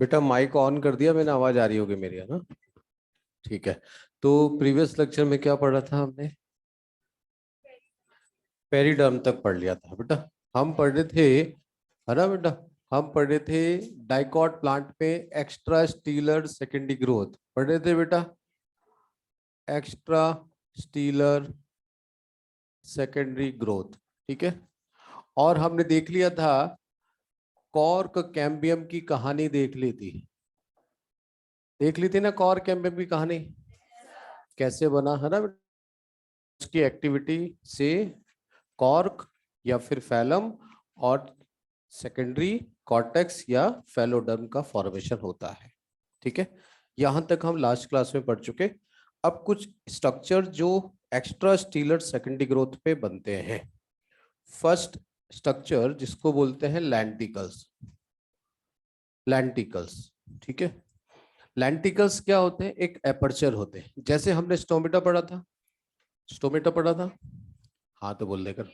बेटा mic on कर दिया मैंने, आवाज आ रही होगी मेरी, है ना? ठीक है। तो प्रीवियस लेक्चर में क्या पढ़ा था हमने? पेरिडर्म तक पढ़ लिया था बेटा। हम पढ़ रहे थे, है ना बेटा? हम पढ़ रहे थे डाइकॉट प्लांट पे एक्स्ट्रा स्टीलर सेकेंडरी ग्रोथ पढ़ रहे थे बेटा। एक्स्ट्रा स्टीलर सेकेंडरी ग्रोथ, ठीक है। और हमने देख लिया था कॉर्क कैम्बियम की कहानी, देख ली थी, देख ली थी ना कॉर्क कैम्बियम की कहानी, कैसे बना, है ना? उसकी एक्टिविटी से कॉर्क या फिर फैलम और सेकेंडरी कॉर्टेक्स या फेलोडर्म का फॉर्मेशन होता है, ठीक है। यहां तक हम लास्ट क्लास में पढ़ चुके। अब कुछ स्ट्रक्चर जो एक्स्ट्रा स्टीलर सेकेंडरी ग्रोथ पे बनते हैं। फर्स्ट स्ट्रक्चर जिसको बोलते हैं लैंटिकल्स। लैंटिकल्स, ठीक है। लैंटिकल्स क्या होते हैं? एक एपर्चर होते हैं, जैसे हमने स्टोमेटा पढ़ा था, स्टोमेटा पढ़ा था, हाँ तो बोल देकर।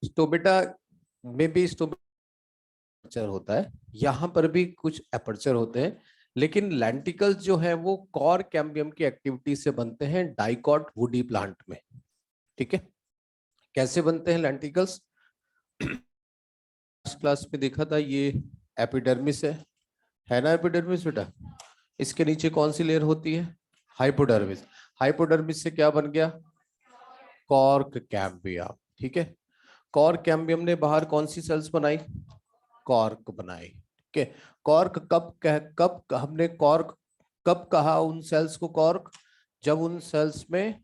स्टोमेटा में भी एपर्चर होता है, यहां पर भी कुछ एपर्चर होते हैं, लेकिन लैंटिकल्स जो है वो कॉर कैम्बियम की एक्टिविटी से बनते हैं डाइकॉट वुडी प्लांट में, ठीक है। कैसे बनते हैं लैंटिकल्स? क्लास में देखा था, ये एपिडर्मिस है ना? एपिडर्मिस बेटा, इसके नीचे कौन सी लेयर होती है? हाइपोडर्मिस। हाइपोडर्मिस से क्या बन गया? कॉर्क कैम्बियम, ठीक है। कॉर्क कैम्बियम ने बाहर कौन सी सेल्स बनाई? कॉर्क बनाई, ठीक है। कॉर्क कब हमने कॉर्क कब कहा उन सेल्स को कॉर्क? जब उन सेल्स में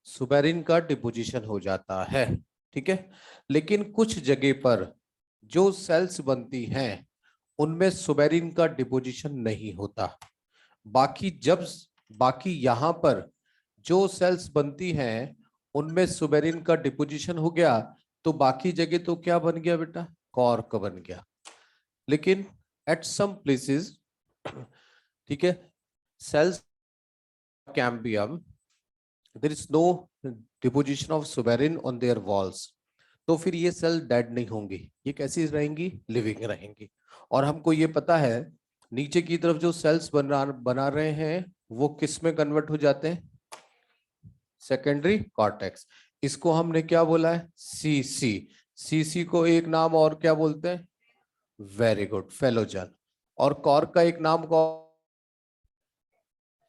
सुबेरिन का डिपोजिशन हो जाता है, ठीक है। लेकिन कुछ जगह पर जो सेल्स बनती हैं उनमें सुबेरिन का डिपोजिशन नहीं होता। बाकी जब बाकी यहां पर जो सेल्स बनती हैं उनमें सुबेरिन का डिपोजिशन हो गया, तो बाकी जगह तो क्या बन गया बेटा? कॉर्क बन गया। लेकिन एट सम प्लेसेस, ठीक है, cells cambium there is no deposition of suberin on their walls, तो फिर ये सेल डेड नहीं होंगी, ये कैसी रहेंगी? लिविंग रहेंगी। और हमको ये पता है नीचे की तरफ जो सेल्स बना रहे हैं वो किस में कन्वर्ट हो जाते हैं? Secondary cortex. इसको हमने क्या बोला है? सीसी। सीसी को एक नाम और क्या बोलते हैं? Very good, phellogen. और कॉर्क का एक नाम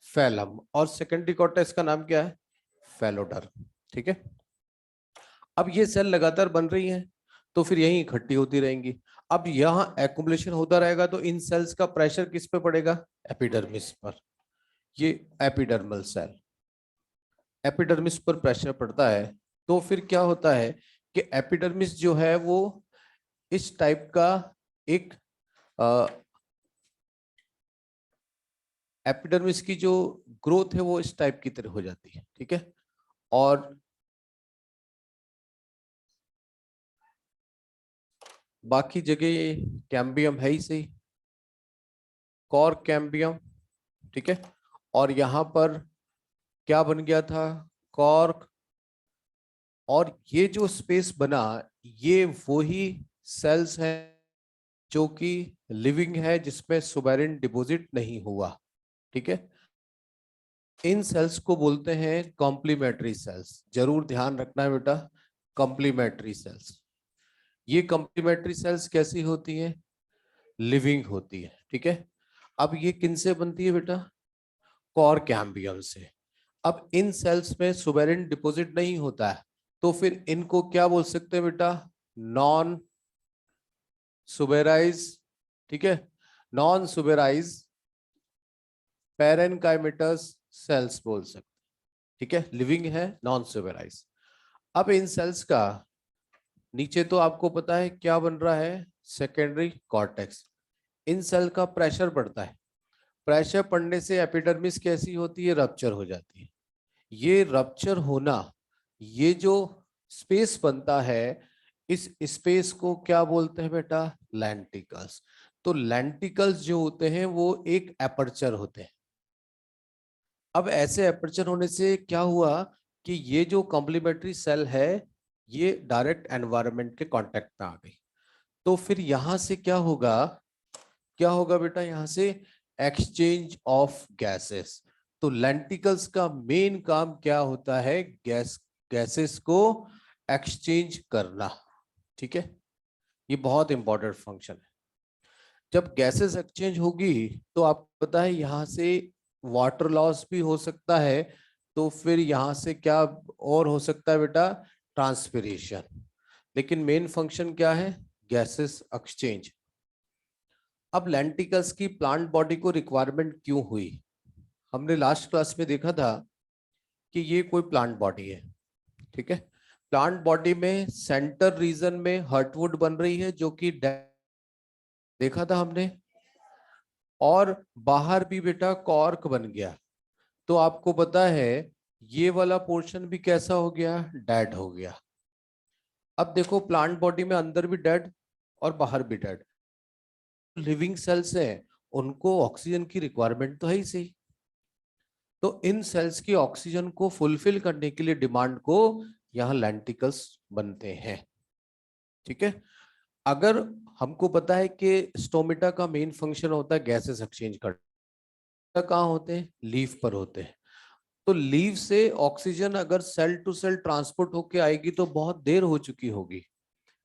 फैलम। और सेकेंडरी कॉर्टेक्स का नाम क्या है? फेलोडर, ठीक है। अब ये सेल लगातार बन रही हैं तो फिर यही इकट्ठी होती रहेंगी। अब यहां एक्युमुलेशन होता रहेगा तो इन सेल्स का प्रेशर किस पे पड़ेगा? एपिडर्मिस पर। ये एपिडर्मल सेल, एपिडर्मिस पर प्रेशर पड़ता है तो फिर क्या होता है कि एपिडर्मिस जो है वो इस टाइप का एक एपिडर्मिस की जो ग्रोथ है वो इस टाइप की तरह हो जाती है, ठीक है। और बाकी जगह कैम्बियम है ही सही, कॉर कैम्बियम, ठीक है। और यहां पर क्या बन गया था? कॉर्क। और ये जो स्पेस बना, ये वही सेल्स हैं जो कि लिविंग है, जिसमें सुबेरिन डिपॉजिट नहीं हुआ, ठीक है। इन सेल्स को बोलते हैं कॉम्प्लीमेंट्री सेल्स। जरूर ध्यान रखना है बेटा, कॉम्प्लीमेंट्री सेल्स। ये कॉम्प्लीमेंट्री सेल्स कैसी होती हैं? लिविंग होती है, ठीक है। अब ये किन से बनती है बेटा? कॉर कैम्बियम से। अब इन सेल्स में सुबेरिन डिपॉजिट नहीं होता है तो फिर इनको क्या बोल सकते हैं बेटा? नॉन सुबेराइज, ठीक है। नॉन सुबेराइज पैरेनकाइमेटस सेल्स बोल सकते, ठीक है। लिविंग है, नॉन सुबेराइज। अब इन सेल्स का नीचे तो आपको पता है क्या बन रहा है? Secondary cortex. इन सेल का प्रेशर पड़ता है, प्रेशर पड़ने से एपिडर्मिस कैसी होती है? रप्चर हो जाती है। ये रप्चर होना, ये जो स्पेस बनता है, इस स्पेस को क्या बोलते हैं बेटा? लैंटिकल्स। तो लैंटिकल्स जो होते हैं वो एक एपर्चर होते हैं। अब ऐसे एपर्चर होने से क्या हुआ कि ये जो कॉम्प्लीमेंट्री सेल है ये डायरेक्ट एनवायरनमेंट के कांटेक्ट में आ गई, तो फिर यहां से क्या होगा क्या होगा बेटा यहाँ से? Exchange of gases. तो लेंटिकल्स का मेन काम क्या होता है? गैसेस को एक्सचेंज करना। ठीक है, ये बहुत इंपॉर्टेंट फंक्शन है। जब गैसेस एक्सचेंज होगी तो आपको पता है यहाँ से वाटर लॉस भी हो सकता है, तो फिर यहाँ से क्या और हो सकता है बेटा? ट्रांसपिरेशन। लेकिन मेन फंक्शन क्या है? Gases exchange. अब लेंटिकल्स की प्लांट बॉडी को रिक्वायरमेंट क्यों हुई? हमने लास्ट क्लास में देखा था कि ये कोई प्लांट बॉडी है। ठीक है, प्लांट बॉडी में सेंटर रीजन में हर्टवुड बन रही है जो कि देखा था हमने, और बाहर भी बेटा कॉर्क बन गया। तो आपको पता है ये वाला पोर्शन भी कैसा हो गया? डेड हो गया। अब देखो प्लांट बॉडी में अंदर भी डेड और बाहर भी डेड। लिविंग सेल्स हैं, उनको ऑक्सीजन की रिक्वायरमेंट तो है ही सही। तो इन सेल्स की ऑक्सीजन को फुलफिल करने के लिए डिमांड को यहाँ लेंटिकल्स बनते हैं। ठीक है, अगर हमको पता है कि स्टोमेटा का मेन फंक्शन होता है गैसेस एक्सचेंज करना, कहाँ होते हैं? लीफ पर होते हैं। तो लीव से ऑक्सीजन अगर सेल टू सेल ट्रांसपोर्ट होके आएगी तो बहुत देर हो चुकी होगी,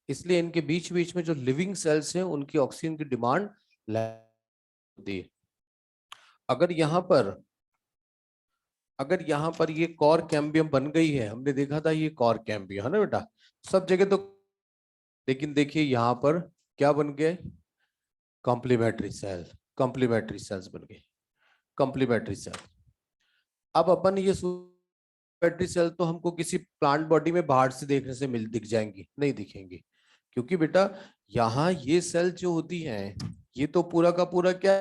इसलिए इनके बीच बीच में जो लिविंग सेल्स हैं उनकी ऑक्सीजन की डिमांड होती है। अगर यहाँ पर ये कॉर कैम्बियम बन गई है, हमने देखा था ये कॉर कैम्बियम है ना बेटा सब जगह, तो लेकिन देखिए यहाँ पर क्या बन गए? Complementary cell. कॉम्प्लीमेंट्री सेल्स बन गए, कॉम्प्लीमेंट्री सेल। अब अपन ये बैटरी सेल तो हमको किसी प्लांट बॉडी में बाहर से देखने से दिख जाएंगी? नहीं दिखेंगी, क्योंकि बेटा यहाँ ये सेल जो होती हैं ये तो पूरा का पूरा क्या?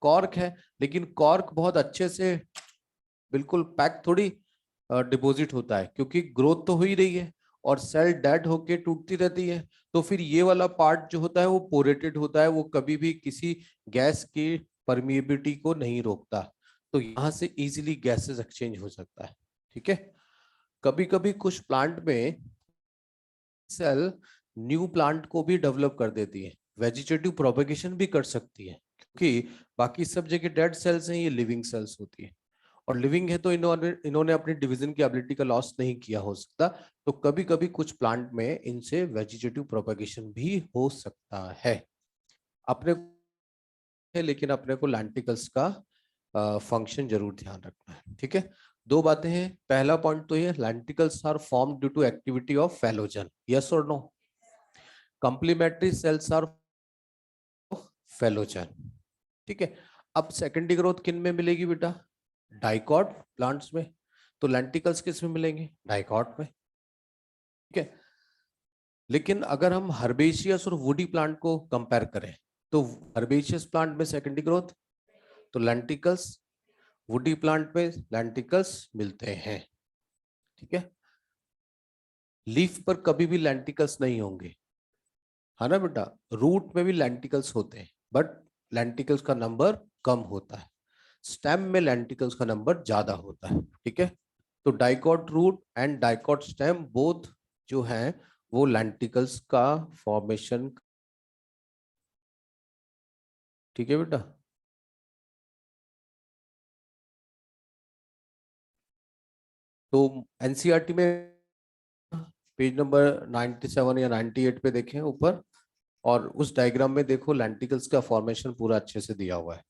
कॉर्क है। लेकिन कॉर्क बहुत अच्छे से बिल्कुल पैक थोड़ी डिपॉजिट होता है, क्योंकि ग्रोथ तो हो ही रही है और सेल डेड होके टूटती रहती है। तो फिर ये वाला पार्ट जो होता है वो पोरेटेड होता है, वो कभी भी किसी गैस की परमिएबिलिटी को नहीं रोकता, तो यहाँ से इजीली गैसेस एक्सचेंज हो सकता है। ठीक है, कभी कभी कुछ प्लांट में सेल न्यू प्लांट को भी डेवलप कर देती है, वेजिटेटिव प्रोपेगेशन भी कर सकती है, क्योंकि बाकी सब जगह डेड सेल्स हैं, ये लिविंग सेल्स होती है, और लिविंग है तो इन्होंने अपनी डिवीजन की एबिलिटी का लॉस नहीं किया हो सकता। तो कभी कभी कुछ प्लांट में इनसे वेजिटेटिव प्रोपेगेशन भी हो सकता है। अपने है, लेकिन अपने को लेंटिकल्स का फंक्शन जरूर ध्यान रखना है। ठीक है, दो बातें हैं। पहला पॉइंट तो ये, lenticels are form due to activity of phellogen, yes और no? Complementary cells are phellogen. ठीक है, अब सेकेंडरी ग्रोथ किन में मिलेगी बेटा? डाइकॉट प्लांट्स में। तो लेंटिकल्स किस में मिलेंगे? डाइकॉट में। ठीक है, लेकिन अगर हम हर्बेशियस और वुडी प्लांट को कंपेयर करें तो हर्बेशियस प्लांट में सेकेंडरी ग्रोथ, तो लेंटिकल्स, वुडी प्लांट में लेंटिकल्स मिलते हैं। ठीक है, लीफ पर कभी भी लेंटिकल्स नहीं होंगे, है ना बेटा? रूट में भी लेंटिकल्स होते हैं, बट लेंटिकल्स का नंबर कम होता है। स्टेम में लेंटिकल्स का नंबर ज्यादा होता है। ठीक है, तो dicot root and dicot stem both जो हैं वो लेंटिकल्स का फॉर्मेशन। ठीक है बेटा, तो एनसीईआरटी में पेज नंबर 97 या 98 पे देखें ऊपर, और उस डायग्राम में देखो लेंटिकल्स का फॉर्मेशन पूरा अच्छे से दिया हुआ है।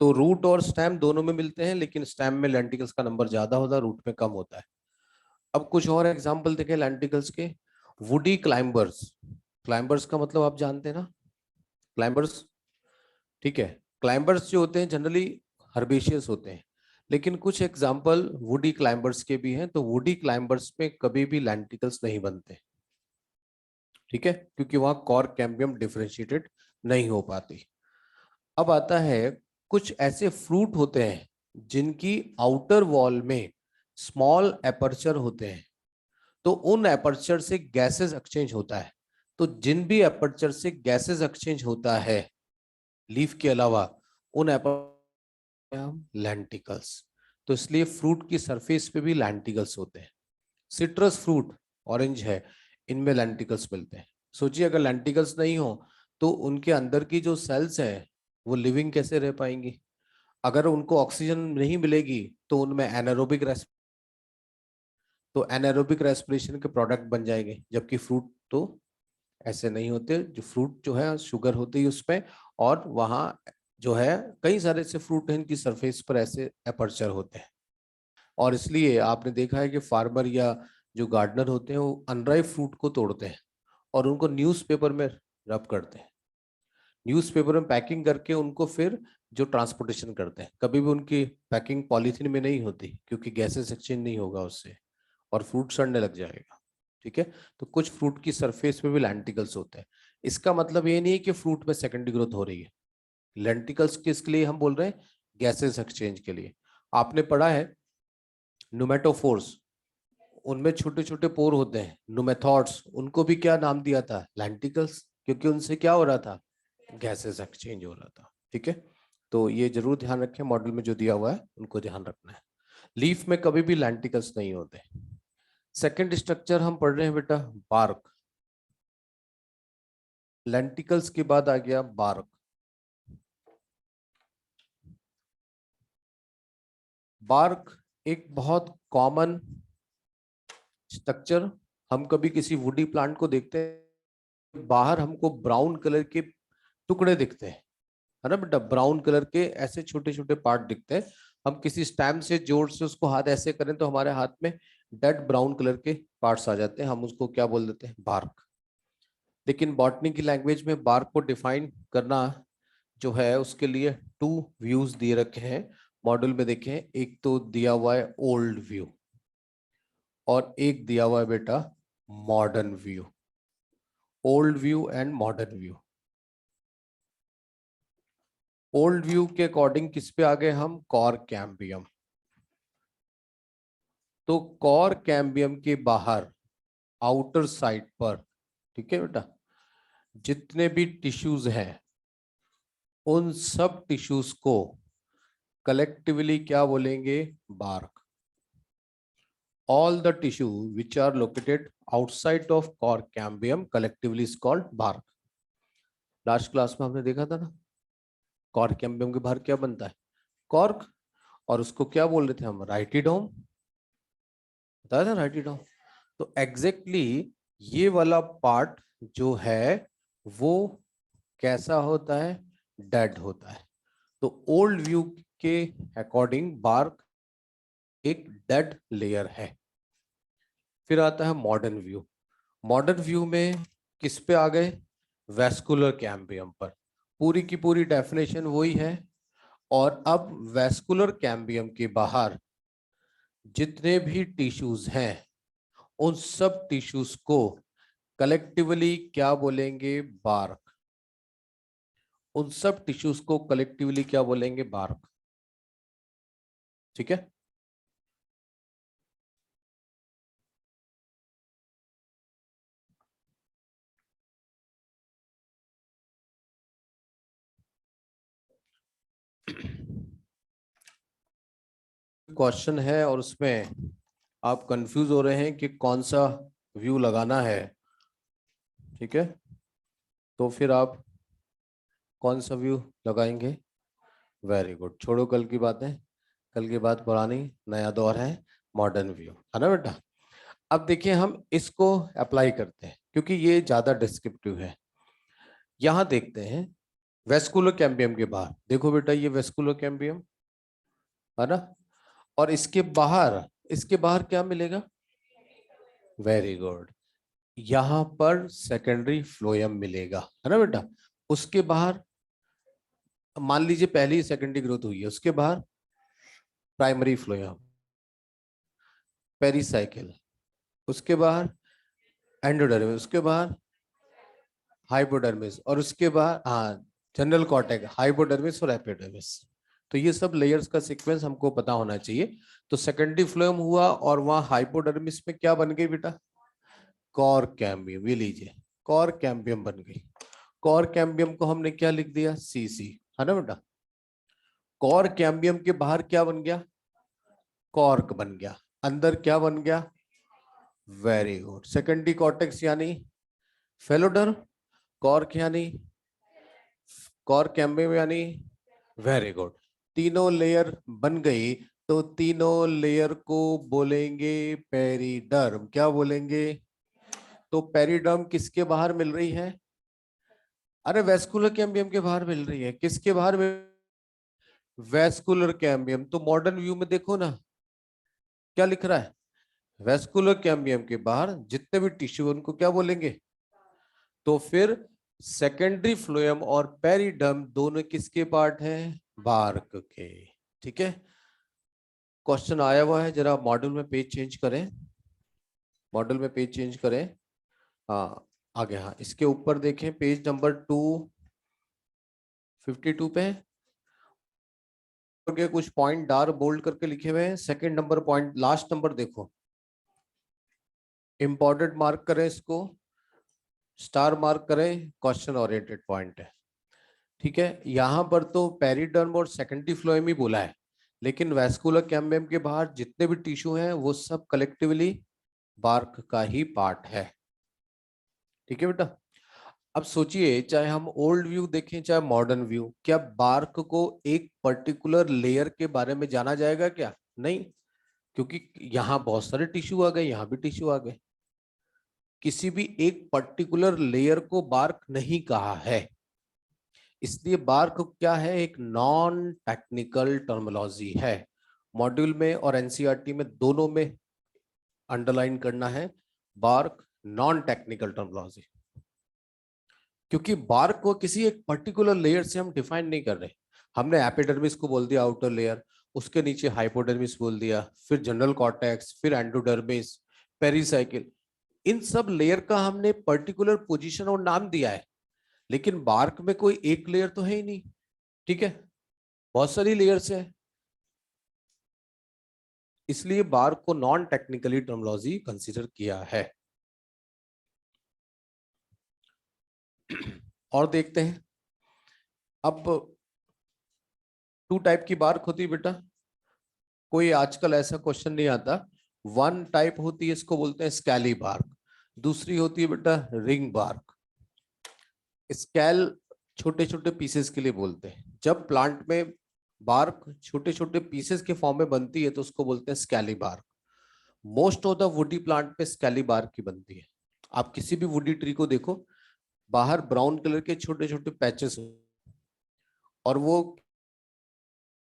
तो रूट और स्टेम दोनों में मिलते हैं, लेकिन स्टेम में लेंटिकल्स का नंबर ज्यादा होता है, रूट में कम होता है। अब कुछ और एग्जांपल देखें लेंटिकल्स के। वुडी क्लाइंबर्स, क्लाइंबर्स का मतलब आप जानते हैं ना, क्लाइंबर्स। ठीक है, क्लाइंबर्स जो होते हैं जनरली हर्बेशियस होते हैं, लेकिन कुछ एग्जांपल वुडी क्लाइंबर्स के भी हैं। तो वुडी क्लाइंबर्स में कभी भी लेंटिकल्स नहीं बनते। ठीक है, क्योंकि वहां कॉर कैम्बियम डिफरेंशिएटेड नहीं हो पाती। अब आता है कुछ ऐसे फ्रूट होते हैं जिनकी आउटर वॉल में स्मॉल एपर्चर होते हैं, तो उन एपर्चर से गैसेस एक्सचेंज होता है। तो जिन भी एपर्चर से गैसेस एक्सचेंज होता है लीफ के अलावा, उन एपर्चर हम लेंटिकल्स। तो इसलिए फ्रूट की सरफेस पे भी लेंटिकल्स होते हैं। सिट्रस फ्रूट ऑरेंज है, इनमें लेंटिकल्स मिलते हैं। सोचिए अगर लेंटिकल्स नहीं हो तो उनके अंदर की जो सेल्स है वो लिविंग कैसे रह पाएंगी? अगर उनको ऑक्सीजन नहीं मिलेगी तो उनमें एनारोबिक रेस्पिरेशन के प्रोडक्ट बन जाएंगे, जबकि फ्रूट तो ऐसे नहीं होते। जो फ्रूट जो है शुगर होती है उसमें, और वहाँ जो है कई सारे ऐसे फ्रूट हैं इनकी सरफेस पर ऐसे अपर्चर होते हैं। और इसलिए आपने देखा है कि फार्मर या जो गार्डनर होते हैं वो अनराइप फ्रूट को तोड़ते हैं और उनको न्यूज़पेपर में रब करते हैं, न्यूज़पेपर में पैकिंग करके उनको फिर जो ट्रांसपोर्टेशन करते हैं। कभी भी उनकी पैकिंग पॉलीथीन में नहीं होती क्योंकि गैसेस एक्सचेंज नहीं होगा उससे और फ्रूट सड़ने लग जाएगा। ठीक है, तो कुछ फ्रूट की सरफेस पे भी लेंटिकल्स होते हैं। इसका मतलब ये नहीं है कि फ्रूट में सेकेंडरी ग्रोथ हो रही है। लेंटिकल्स किसके लिए हम बोल रहे हैं? गैसेस एक्सचेंज के लिए। आपने पढ़ा है नुमेटोफोर्स, उनमें छोटे छोटे पोर होते हैं। नुमेथॉड्स, उनको भी क्या नाम दिया था? लेंटिकल्स, क्योंकि उनसे क्या हो रहा था? गैसेस एक्सचेंज हो रहा था। ठीक है, तो ये जरूर ध्यान रखें, मॉडल में जो दिया हुआ है उनको ध्यान रखना है। लीफ में कभी भी लेंटिकल्स नहीं होते। सेकंड स्ट्रक्चर हम पढ़ रहे हैं बेटा बार्क। लेंटिकल्स के बाद आ गया बार्क। बार्क एक बहुत कॉमन स्ट्रक्चर, हम कभी किसी वुडी प्लांट को देखते हैं, बाहर हमको ब्राउन कलर के टुकड़े दिखते हैं, है ना बेटा? ब्राउन कलर के ऐसे छोटे छोटे पार्ट दिखते हैं। हम किसी स्टैम्प से जोर से उसको हाथ ऐसे करें तो हमारे हाथ में डेड ब्राउन कलर के पार्ट्स आ जाते हैं, हम उसको क्या बोल देते हैं? बार्क। लेकिन बॉटनी की लैंग्वेज में बार्क को डिफाइन करना जो है उसके लिए टू व्यूज दिए रखे हैं मॉड्यूल में। देखें, एक तो दिया हुआ है ओल्ड व्यू और एक दिया हुआ है बेटा modern view. Old view and modern view. Old view के अकॉर्डिंग किस पे आ गए हम? Cork cambium. तो कॉर कैम्बियम के बाहर आउटर साइड पर, ठीक है बेटा, जितने भी टिश्यूज हैं उन सब टिश्यूज को कलेक्टिवली क्या बोलेंगे? Bark. All the tissue which are located outside of core cambium collectively is called bark. Last class में हमने देखा था ना, कॉर कैम्बियम के बाहर क्या बनता है? कॉर्क। और उसको क्या बोल रहे थे हम? राइटिडोम। बताया था राइटिडोम। तो एग्जैक्टली ये वाला पार्ट जो है वो कैसा होता है? डेड होता है। तो ओल्ड व्यू के अकॉर्डिंग बार्क एक डेड लेयर है। फिर आता है मॉडर्न व्यू। मॉडर्न व्यू में किस पे आ गए? वेस्कुलर कैम्बियम पर। पूरी की पूरी डेफिनेशन वही है। और अब वेस्कुलर कैम्बियम के बाहर जितने भी टिश्यूज हैं उन सब टिश्यूज को कलेक्टिवली क्या बोलेंगे? बार्क। उन सब टिश्यूज को कलेक्टिवली क्या बोलेंगे? बार्क। ठीक है। क्वेश्चन है और उसमें आप कंफ्यूज हो रहे हैं कि कौन सा व्यू लगाना है, ठीक है, तो फिर आप कौन सा व्यू लगाएंगे? वेरी गुड, छोड़ो कल की बातें, कल की बात पुरानी, नया दौर है, मॉडर्न व्यू, है ना बेटा? अब देखिए हम इसको अप्लाई करते हैं क्योंकि ये ज्यादा डिस्क्रिप्टिव है। यहां देखते हैं वेस्कुलर कैम्बियम के बाहर, देखो बेटा ये वेस्कुलर कैम्बियम है ना, और इसके बाहर क्या मिलेगा? वेरी गुड, यहां पर सेकेंडरी फ्लोएम मिलेगा, है ना बेटा? उसके बाहर मान लीजिए पहली सेकेंडरी ग्रोथ हुई है, उसके बाहर प्राइमरी फ्लोएम, पेरीसाइकिल, उसके बाहर एंडोडर्मिस, उसके बाहर हाइपोडर्मिस, और उसके बाद हाँ जनरल कॉर्टेक्स, हाइपोडर्मिस और एपिडर्मिस। तो ये सब लेयर्स का सीक्वेंस हमको पता होना चाहिए। तो सेकेंडरी फ्लोएम हुआ और वहां हाइपोडर्मिस में क्या बन गई बेटा? Cork cambium. ये लीजिए कॉर कैम्बियम बन गई। कॉर कैम्बियम को हमने क्या लिख दिया? सीसी, है ना बेटा? कॉर कैम्बियम के बाहर क्या बन गया? कॉर्क बन गया। अंदर क्या बन गया? Very good. सेकेंडरी कॉर्टेक्स यानी फेलोडर्म, कॉर्क यानी कॉर्क कैम्बियम यानी वेरी गुड। तीनों लेयर बन गई तो तीनों लेयर को बोलेंगे पेरिडर्म। क्या बोलेंगे? तो पेरिडर्म किसके बाहर मिल रही है? अरे वेस्कुलर कैम्बियम के बाहर मिल रही है। किसके बाहर मिल? Vascular cambium. तो मॉडर्न व्यू में देखो ना क्या लिख रहा है, वेस्कुलर कैम्बियम के बाहर जितने भी टिश्यू उनको क्या बोलेंगे? तो फिर सेकेंडरी फ्लोएम और पेरिडर्म दोनों किसके पार्ट हैं? बार्क के। ठीक है, क्वेश्चन आया हुआ है, जरा मॉड्यूल में पेज चेंज करें, मॉड्यूल में पेज चेंज करें। हाँ आगे, हाँ इसके ऊपर देखें पेज नंबर 252 पे के कुछ पॉइंट डार्क बोल्ड करके लिखे हुए हैं। Second number point, last number देखो, इंपॉर्टेंट मार्क करें, इसको स्टार मार्क करें, क्वेश्चन ओरिएंटेड पॉइंट है। ठीक है, यहां पर तो पेरिडर्म और सेकेंडरी फ्लोएम ही बोला है, लेकिन वैस्कुलर कैम्बियम के बाहर जितने भी टिश्यू हैं वो सब कलेक्टिवली बार्क का ही पार्ट है। ठीक है बेटा, अब सोचिए चाहे हम ओल्ड व्यू देखें चाहे मॉडर्न व्यू, क्या बार्क को एक पर्टिकुलर लेयर के बारे में जाना जाएगा क्या? नहीं, क्योंकि यहाँ बहुत सारे टिश्यू आ गए, यहाँ भी टिश्यू आ गए, किसी भी एक पर्टिकुलर लेयर को बार्क नहीं कहा है। इसलिए बार्क क्या है? एक नॉन टेक्निकल टर्मिनोलॉजी है। मॉड्यूल में और एनसीईआरटी में दोनों में अंडरलाइन करना है, बार्क नॉन टेक्निकल टर्मिनोलॉजी, क्योंकि बार्क को किसी एक पर्टिकुलर लेयर से हम डिफाइन नहीं कर रहे। हमने एपिडर्मिस को बोल दिया आउटर लेयर, उसके नीचे हाइपोडर्मिस बोल दिया, फिर जनरल कॉर्टेक्स, फिर एंडोडर्मिस, पेरिसाइकिल, इन सब लेयर का हमने पर्टिकुलर पोजीशन और नाम दिया है, लेकिन बार्क में कोई एक लेयर तो है ही नहीं। ठीक है, बहुत सारी लेयर्स है, इसलिए बार्क को नॉन टेक्निकली टर्मिनोलॉजी कंसीडर किया है। और देखते हैं, अब 2 टाइप की बार्क होती है बेटा, कोई आजकल ऐसा क्वेश्चन नहीं आता। 1 टाइप होती है, इसको बोलते हैं स्कैली बार्क, दूसरी होती है बेटा रिंग बार्क। स्केल छोटे छोटे पीसेस के लिए बोलते हैं, जब प्लांट में बार्क छोटे छोटे पीसेस के फॉर्म में बनती है तो उसको बोलते हैं scaly bark. Most of the woody plant पे स्कैली बार्क की बनती है। आप किसी भी वुडी ट्री को देखो, बाहर ब्राउन कलर के छोटे छोटे पैचेस, और वो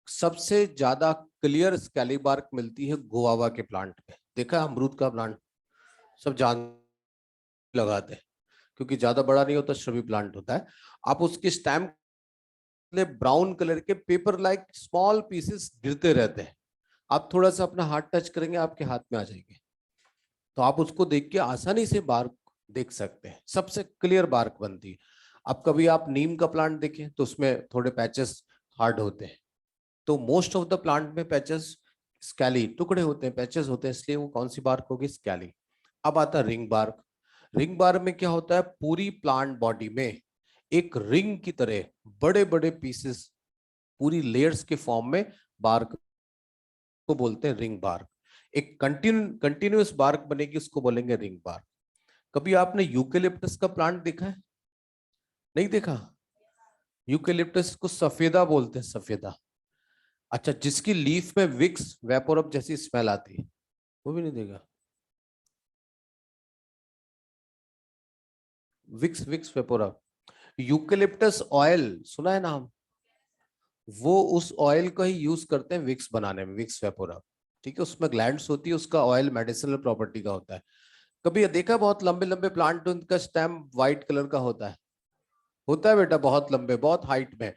सबसे ज्यादा क्लियर स्कैली बार्क मिलती है गुआवा के प्लांट पे। देखा अमरूद का प्लांट, सब जान लगाते हैं, क्योंकि ज्यादा बड़ा नहीं होता, श्रबी प्लांट होता है। आप उसके स्टेम ब्राउन कलर के पेपर लाइक स्मॉल पीसेस गिरते रहते हैं, आप थोड़ा सा अपना हाथ टच करेंगे आपके हाथ में आ जाएंगे, तो आप उसको देख के आसानी से बार्क देख सकते हैं, सबसे क्लियर बार्क बनती है। अब कभी आप नीम का प्लांट देखें तो उसमें थोड़े पैचेस हार्ड होते हैं, तो मोस्ट ऑफ द प्लांट में पैचेस स्कैली टुकड़े होते हैं, पैचेस होते हैं, इसलिए वो कौन सी बार्क होगी? स्कैली। अब आता है रिंग बार्क। रिंग बार्क में क्या होता है? पूरी प्लांट बॉडी में एक रिंग की तरह बड़े बड़े पीसेस पूरी लेयर्स के फॉर्म में बार्क को बोलते हैं रिंग बार्क। एक कंटिन्यूअस बार्क बनेगी, उसको बोलेंगे रिंग बार्क। कभी आपने यूकेलिप्टस का प्लांट देखा है? नहीं देखा? यूकेलिप्टस को सफेदा बोलते हैं, सफेदा। अच्छा, जिसकी लीफ में विक्स वेपोरब जैसी स्मेल आती है, वो भी नहीं देखा? Vicks Vicks VapoRub, eucalyptus oil सुना है नाम? वो उस ऑयल का ही यूज करते हैं विक्स बनाने में, विक्स वेपोरब। ठीक है, उसमें ग्लैंड्स होती है, उसका ऑयल मेडिसिनल प्रॉपर्टी का होता है। कभी ये देखा बहुत लंबे लंबे प्लांट, उनका स्टेम व्हाइट कलर का होता है? होता है बेटा, बहुत लंबे, बहुत हाइट में।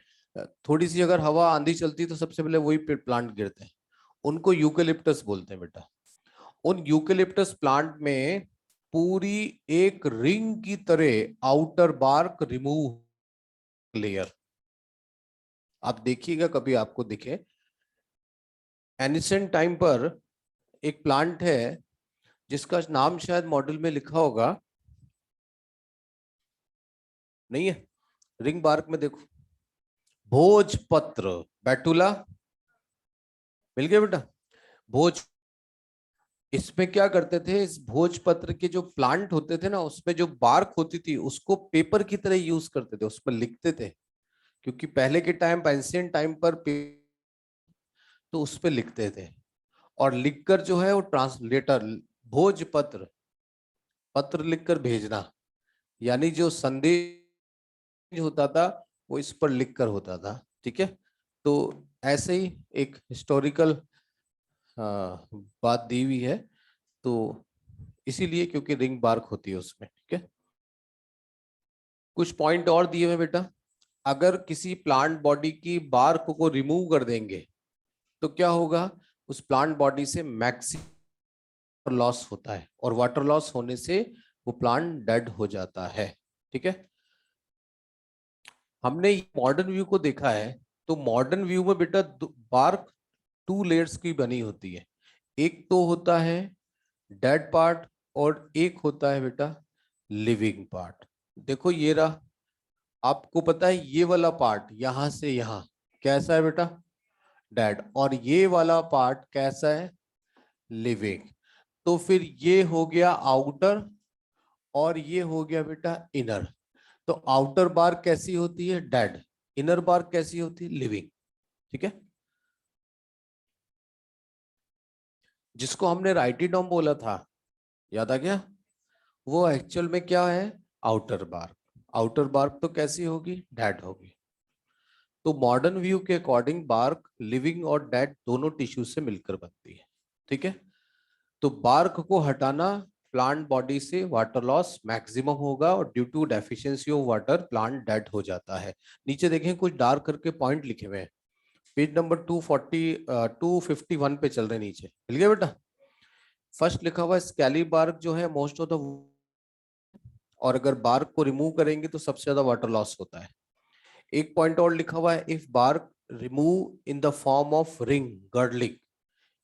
थोड़ी सी अगर हवा आंधी चलती तो सबसे पहले वही प्लांट गिरते हैं, उनको यूकेलिप्टस बोलते हैं बेटा। उन यूकेलिप्टस प्लांट में पूरी एक रिंग की तरह आउटर बार्क रिमूव लेयर, आप देखिएगा कभी आपको दिखे। एनिसेंट टाइम पर एक प्लांट है जिसका नाम शायद मॉडल में लिखा होगा, नहीं है? रिंग बार्क में देखो, भोजपत्र, बैटुला, मिल गया बेटा? भोज इसमें क्या करते थे, इस भोजपत्र के जो प्लांट होते थे ना, उसमें जो बार्क होती थी उसको पेपर की तरह यूज करते थे, उस पर लिखते थे, क्योंकि पहले के टाइम, एंशिएंट टाइम पर तो उस पर लिखते थे, और लिखकर जो है वो ट्रांसलेटर, भोजपत्र, पत्र लिखकर भेजना, यानी जो संदेश होता था वो इस पर लिखकर होता था। ठीक है, तो ऐसे ही एक हिस्टोरिकल बात दी हुई है, तो इसीलिए क्योंकि रिंग बार्क होती है उसमें। ठीक है, कुछ पॉइंट और दिए हुए बेटा। अगर किसी प्लांट बॉडी की बार्क को रिमूव कर देंगे तो क्या होगा, उस प्लांट बॉडी से मैक्सिमम लॉस होता है, और वाटर लॉस होने से वो प्लांट डेड हो जाता है। ठीक है, हमने मॉडर्न व्यू को देखा है, तो मॉडर्न व्यू में बेटा बार्क टू लेयर्स की बनी होती है। एक तो होता है डेड पार्ट, और एक होता है बेटा लिविंग पार्ट। देखो ये रहा, आपको पता है ये वाला पार्ट यहां से यहां कैसा है बेटा, डेड, और ये वाला पार्ट कैसा है, लिविंग। तो फिर ये हो गया आउटर, और ये हो गया बेटा इनर। तो आउटर बार कैसी होती है, डेड, इनर बार कैसी होती है, लिविंग। ठीक है, जिसको हमने राइटिडोम बोला था, याद आ गया, वो एक्चुअल में क्या है, आउटर बार। आउटर बार्क तो कैसी होगी, डेड होगी। तो मॉडर्न व्यू के अकॉर्डिंग बार्क लिविंग और डेड दोनों टिश्यू से मिलकर बनती है। ठीक है, तो बार्क को हटाना, प्लांट बॉडी से वाटर लॉस मैक्सिमम होगा, और due to deficiency of water plant dead हो जाता है। नीचे देखें कुछ डार्क करके पॉइंट लिखे हुए हैं, पेज नंबर 251 पे चल रहे हैं, नीचे मिल गया बेटा। फर्स्ट लिखा हुआ है स्कैली बार्क जो है मोस्ट ऑफ द, और अगर बार्क को रिमूव करेंगे तो सबसे ज्यादा वाटर लॉस होता है। एक पॉइंट और लिखा हुआ है if bark remove in the form of ring girdling.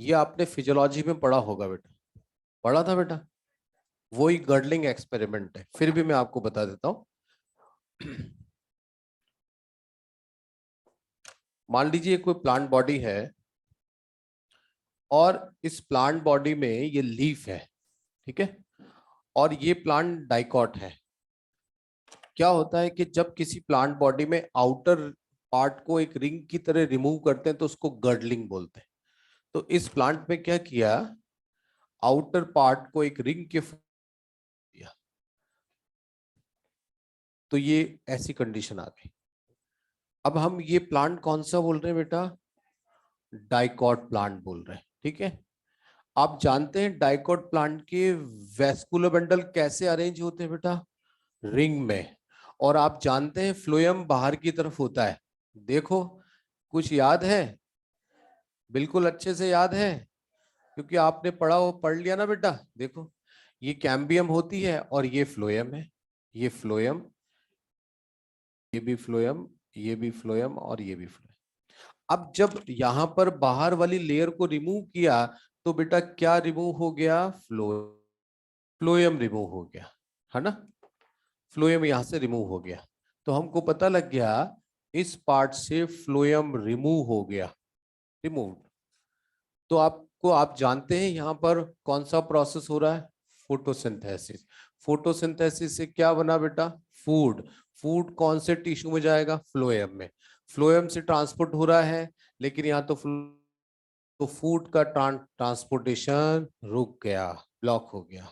ये आपने फिजियोलॉजी में पढ़ा होगा बेटा, पढ़ा था बेटा, वही गर्डलिंग एक्सपेरिमेंट है, फिर भी मैं आपको बता देता हूं। मान लीजिए कोई प्लांट बॉडी है, और इस प्लांट बॉडी में ये लीफ है, ठीक है, और ये प्लांट डाइकॉट है। क्या होता है कि जब किसी प्लांट बॉडी में आउटर पार्ट को एक रिंग की तरह रिमूव करते हैं तो उसको गर्डलिंग बोलते हैं। तो इस प्लांट में क्या किया, आउटर पार्ट को एक रिंग के दिया, तो ये ऐसी कंडीशन आ गई। अब हम ये प्लांट कौन सा बोल रहे हैं बेटा, डाइकॉट प्लांट बोल रहे हैं। ठीक है, आप जानते हैं डाइकॉट प्लांट के वेस्कुलर बंडल कैसे अरेंज होते हैं बेटा, रिंग में। और आप जानते हैं फ्लोएम बाहर की तरफ होता है। देखो कुछ याद है, बिल्कुल अच्छे से याद है, क्योंकि आपने पढ़ा हो, पढ़ लिया ना बेटा। देखो ये कैम्बियम होती है, और ये फ्लोएम है, ये फ्लोएम, ये भी फ्लोएम, ये भी फ्लोएम, और ये भी फ्लोएम। अब जब यहां पर बाहर वाली लेयर को रिमूव किया तो बेटा क्या रिमूव हो गया, फ्लोएम रिमूव हो गया, है ना, फ्लोएम यहां से रिमूव हो गया। तो हमको पता लग गया इस पार्ट से फ्लोएम रिमूव हो गया, रिमूव। तो आपको, आप जानते हैं यहाँ पर कौन सा प्रोसेस हो रहा है, फोटोसिंथेसिस। फोटोसिंथेसिस से क्या बना बेटा, फूड। फूड कौन से टिश्यू में जाएगा, फ्लोएम में। फ्लोएम से ट्रांसपोर्ट हो रहा है, लेकिन यहाँ तो फूड का ट्रांसपोर्टेशन रुक गया, ब्लॉक हो गया।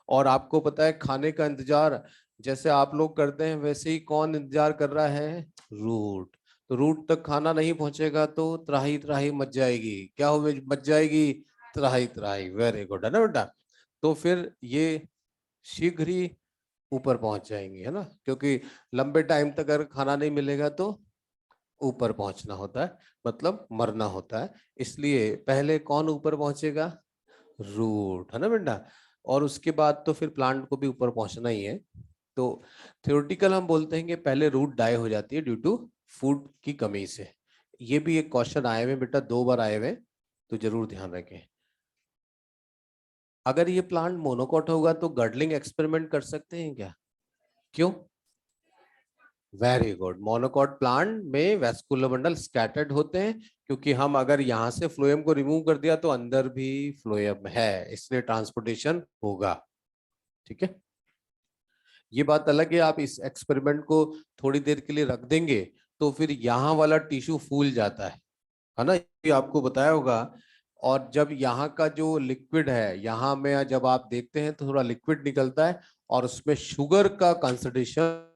और आपको पता है खाने का इंतजार जैसे आप लोग करते हैं, वैसे ही कौन इंतजार कर रहा है, रूट। तो रूट तक खाना नहीं पहुंचेगा तो त्राही त्राही मच जाएगी, क्या हो मच जाएगी, त्राही त्राही। वेरी गुड, है ना बेटा। तो फिर ये शीघ्र ही ऊपर पहुंच जाएंगे, है ना, क्योंकि लंबे टाइम तक अगर खाना नहीं मिलेगा तो ऊपर पहुंचना होता है, मतलब मरना होता है। इसलिए पहले कौन ऊपर पहुंचेगा, रूट, है ना बेटा। और उसके बाद तो फिर प्लांट को भी ऊपर पहुंचना ही है। तो थ्योरेटिकल हम बोलते हैं कि पहले रूट डाई हो जाती है ड्यू टू फूड की कमी से। ये भी एक क्वेश्चन आए हुए बेटा, 2 बार आए हुए, तो जरूर ध्यान रखें। अगर ये प्लांट मोनोकॉट होगा तो गर्डलिंग एक्सपेरिमेंट कर सकते हैं क्या, क्यों, वेरी गुड। मोनोकॉट प्लांट में वैस्कुलर बंडल स्कैटर्ड होते हैं, क्योंकि हम अगर यहाँ से फ्लोएम को रिमूव कर दिया तो अंदर भी फ्लोएम है, इसलिए ट्रांसपोर्टेशन होगा। ठीक है, ये बात अलग है, आप इस एक्सपेरिमेंट को थोड़ी देर के लिए रख देंगे तो फिर यहाँ वाला टिश्यू फूल जाता है ना, ये आपको बताया होगा। और जब यहाँ का जो लिक्विड है, यहाँ में जब आप देखते हैं तो थोड़ा लिक्विड निकलता है और उसमें शुगर का कंसंट्रेशन,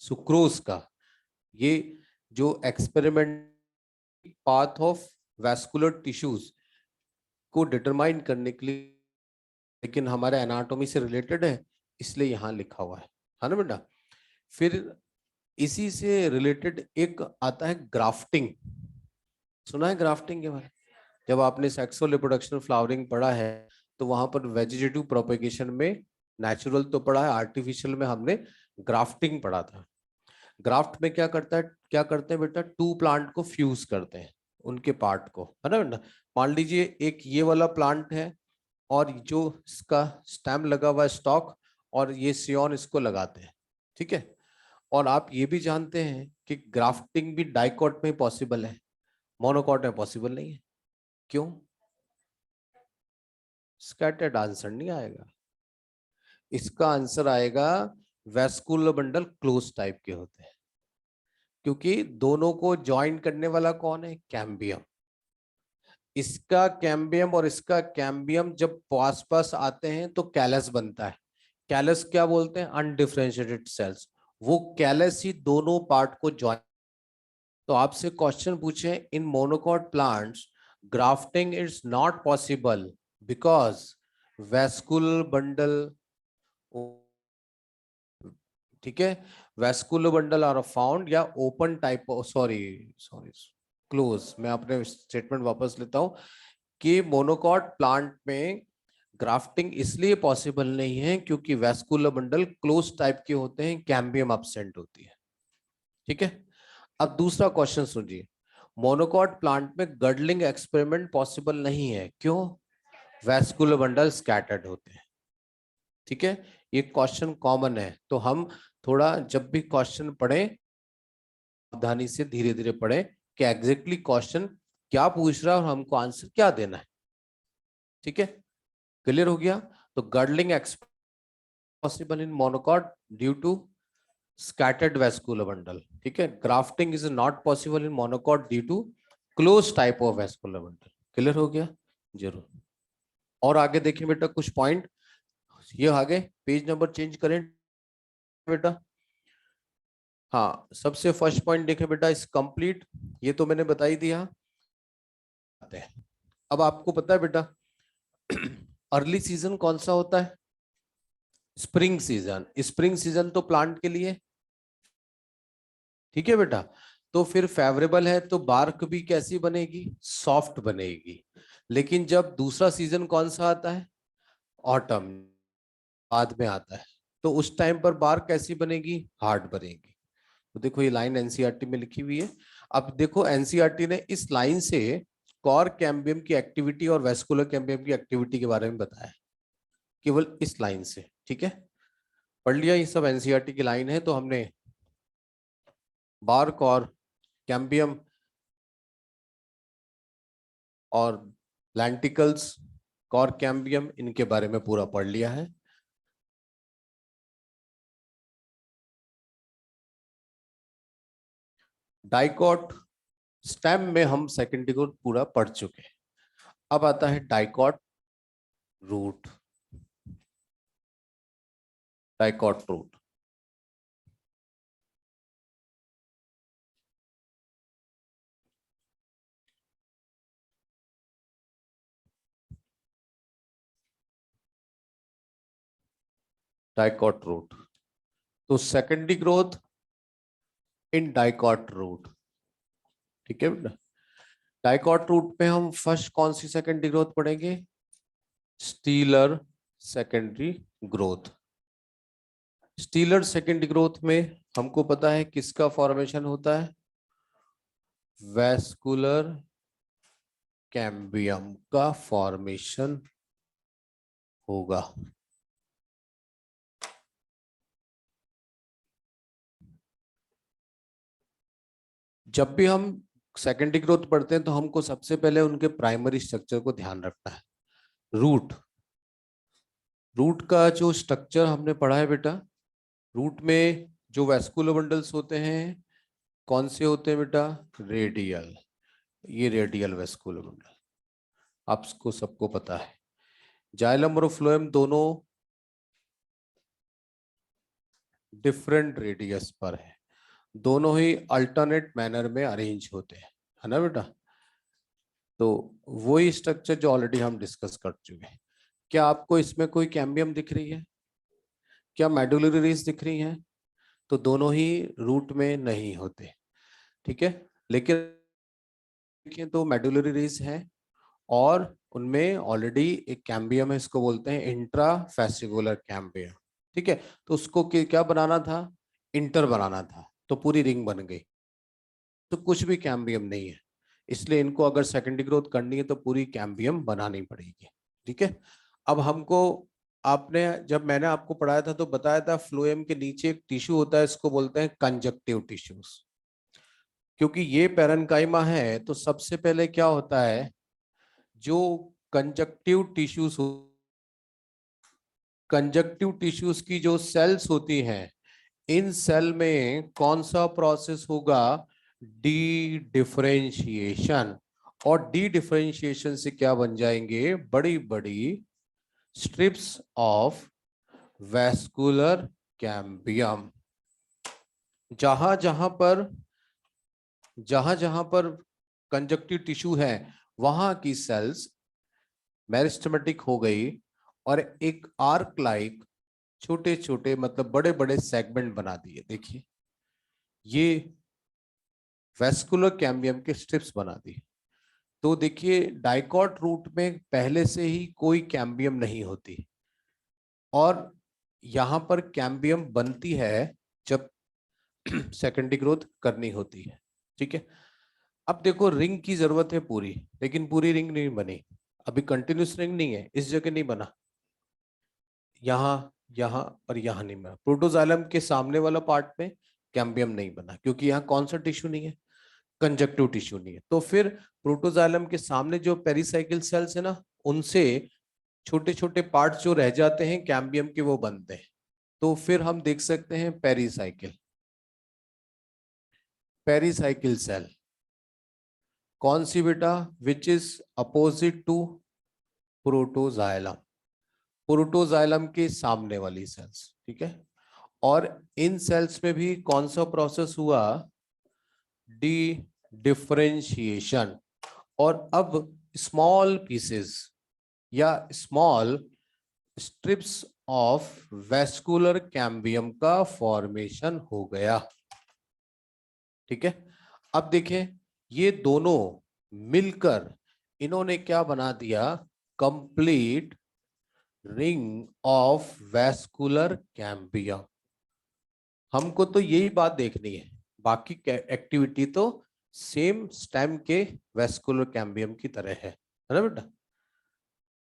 सुक्रोज का, ये जो experiment path of vascular tissues को डिटरमाइन करने के लिए, लेकिन हमारे एनाटॉमी से रिलेटेड है इसलिए यहाँ लिखा हुआ है ना बेटा। फिर इसी से रिलेटेड एक आता है ग्राफ्टिंग। सुना है ग्राफ्टिंग के बारे में? जब आपने सेक्सुअल रिप्रोडक्शन फ्लावरिंग पढ़ा है तो वहां पर वेजिटेटिव प्रोपेगेशन में नेचुरल तो पढ़ा है, आर्टिफिशियल में हमने ग्राफ्टिंग पढ़ा था। ग्राफ्ट में क्या करता है, क्या करते हैं बेटा, टू प्लांट को फ्यूज करते हैं, उनके पार्ट को, है ना बेटा। मान लीजिए एक ये वाला प्लांट है और जो इसका स्टेम लगा हुआ है स्टॉक, और ये सियोन इसको लगाते हैं, ठीक है। और आप ये भी जानते हैं कि ग्राफ्टिंग भी डाइकॉट में पॉसिबल है, मोनोकॉट में पॉसिबल नहीं है। क्यों? स्कैटर्ड आंसर नहीं आएगा, इसका आंसर आएगा वैस्कुलर बंडल क्लोज टाइप के होते हैं, क्योंकि दोनों को ज्वाइन करने वाला कौन है, कैम्बियम। इसका कैम्बियम और इसका कैम्बियम जब पास पास आते हैं तो कैलस बनता है। कैलस क्या बोलते हैं, अनडिफरेंशिएटेड सेल्स। वो कैलस ही दोनों पार्ट को ज्वाइन। तो आपसे क्वेश्चन पूछे, in monocot plants grafting is not possible because vascular bundle, ठीक है, वैस्कुलर बंडल आर फाउंड, या open type, sorry sorry close, मैं अपने स्टेटमेंट वापस लेता हूं कि मोनोकॉट प्लांट में ग्राफ्टिंग इसलिए पॉसिबल नहीं है क्योंकि वैस्कुलर बंडल क्लोज टाइप के होते हैं, कैम्बियम एब्सेंट होती है। ठीक है, अब दूसरा क्वेश्चन सुनिए, मोनोकॉट प्लांट में गडलिंग एक्सपेरिमेंट पॉसिबल नहीं है, क्यों? वैस्कुलर बंडल स्कैटर्ड होते हैं। ठीक है, ये क्वेश्चन कॉमन है, तो हम थोड़ा जब भी क्वेश्चन पढ़ें सावधानी से धीरे धीरे पढ़ें कि एग्जैक्टली क्वेश्चन क्या पूछ रहा है और हमको आंसर क्या देना है। ठीक है, क्लियर हो गया? तो girdling possible in monocot due to scattered vascular bundle, ठीक है। Grafting is not possible in monocot due to close type of vascular bundle. Clear हो गया? जरूर। और आगे देखिए बेटा कुछ पॉइंट, ये आगे पेज नंबर चेंज करें बेटा। हाँ, सबसे फर्स्ट पॉइंट देखें बेटा, इस कंप्लीट, ये तो मैंने बता ही दिया। अब आपको पता है बेटा अर्ली सीजन कौन सा होता है? Spring season. स्प्रिंग सीजन तो प्लांट के लिए, ठीक है बेटा। तो फिर फेवरेबल है तो बार्क भी कैसी बनेगी, सॉफ्ट बनेगी। लेकिन जब दूसरा सीजन कौन सा आता है, ऑटम, बाद में आता है, तो उस टाइम पर बार्क कैसी बनेगी, हार्ड बनेगी। तो देखो ये लाइन एनसीईआरटी में लिखी हुई है। अब देखो एनसीईआरटी ने इस लाइन से कॉर कैम्बियम की एक्टिविटी और वेस्कुलर कैम्बियम की एक्टिविटी के बारे में बताया, केवल इस लाइन से। ठीक है, पढ़ लिया, ये सब एनसीईआरटी की लाइन है। तो हमने बार्क और कैम्बियम और लैंटिकल्स, कॉर कैम्बियम, इनके बारे में पूरा पढ़ लिया है। डाइकॉट स्टेम में हम सेकेंडरी को पूरा पढ़ चुके हैं। अब आता है dicot root. Dicot root, dicot root, तो secondary growth in dicot root. ठीक है बेटा, डाइकॉट रूट में हम फर्स्ट कौन सी सेकेंडरी ग्रोथ पढ़ेंगे, stelar secondary growth. Stelar secondary growth में हमको पता है किसका फॉर्मेशन होता है, वैस्कुलर कैम्बियम का फॉर्मेशन होगा। जब भी हम सेकेंडरी ग्रोथ पढ़ते हैं तो हमको सबसे पहले उनके प्राइमरी स्ट्रक्चर को ध्यान रखना है। रूट, रूट का जो स्ट्रक्चर हमने पढ़ा है बेटा, रूट में जो वैस्कुलर बंडल्स होते हैं कौन से होते हैं बेटा? रेडियल, ये रेडियल वैस्कुलर बंडल आपको सबको पता है। जाइलम और फ्लोएम दोनों डिफरेंट रेडियस पर है, दोनों ही अल्टरनेट मैनर में अरेंज होते हैं, है ना बेटा? तो वही स्ट्रक्चर जो ऑलरेडी हम डिस्कस कर चुके हैं। क्या आपको इसमें कोई कैम्बियम दिख रही है? क्या मेडुलरी रेस दिख रही है? तो दोनों ही रूट में नहीं होते, ठीक है। लेकिन देखिए तो मेडुलरी रेस है और उनमें ऑलरेडी एक कैम्बियम है, इसको बोलते हैं इंट्राफेसिकुलर कैम्बियम, ठीक है। तो उसको क्या बनाना था? इंटर बनाना था, तो पूरी रिंग बन गई। तो कुछ भी कैम्बियम नहीं है, इसलिए इनको अगर सेकेंडरी ग्रोथ करनी है तो पूरी कैम्बियम बनानी पड़ेगी, ठीक है। अब हमको, आपने जब मैंने आपको पढ़ाया था तो बताया था फ्लोएम के नीचे एक टिश्यू होता है, इसको बोलते हैं कंजक्टिव टिश्यूज। क्योंकि ये पैरेन्काइमा है तो सबसे पहले क्या होता है, जो कंजक्टिव टिश्यूज, कंजक्टिव टिश्यूज की जो सेल्स होती हैं, इन सेल में कौन सा प्रोसेस होगा? D differentiation. और डी डिफरेंशिएशन से क्या बन जाएंगे? बड़ी बड़ी स्ट्रिप्स ऑफ वैस्कुलर कैम्बियम। जहां जहां पर कंजक्टिव टिश्यू है वहां की सेल्स मेरिस्टेमेटिक हो गई और एक आर्क लाइक छोटे छोटे मतलब बड़े बड़े सेगमेंट बना दिए। देखिए ये वेस्कुलर कैम्बियम के स्ट्रिप्स बना दिए। तो देखिए डाइकॉट रूट में पहले से ही कोई कैम्बियम नहीं होती और यहां पर कैम्बियम बनती है जब सेकेंडरी ग्रोथ करनी होती है, ठीक है। अब देखो रिंग की जरूरत है पूरी, लेकिन पूरी रिंग नहीं बनी, अभी कंटिन्यूस रिंग नहीं है, इस जगह नहीं बना, यहाँ यहाँ और यहाँ नहीं बना। प्रोटोजाइलम के सामने वाला पार्ट में कैम्बियम नहीं बना क्योंकि यहाँ कौन सा टिश्यू नहीं है? कंजक्टिव टिश्यू नहीं है। तो फिर प्रोटोजाइलम के सामने जो पेरिसाइकिल सेल्स है ना, उनसे छोटे छोटे पार्ट्स जो रह जाते हैं कैम्बियम के वो बनते हैं। तो फिर हम देख सकते हैं पेरिसाइकिल, पेरिसाइकिल सेल कौन सी बेटा? Which is opposite to protoxylem, protoxylem के सामने वाली सेल्स, ठीक है। और इन सेल्स में भी कौन सा प्रोसेस हुआ? D differentiation. और अब स्मॉल पीसेस या small strips of vascular cambium का फॉर्मेशन हो गया, ठीक है। अब देखें ये दोनों मिलकर इन्होंने क्या बना दिया? Complete ring of vascular cambium. हमको तो यही बात देखनी है, बाकी एक्टिविटी तो सेम स्टेम के वेस्कुलर कैम्बियम की तरह है ना बेटा?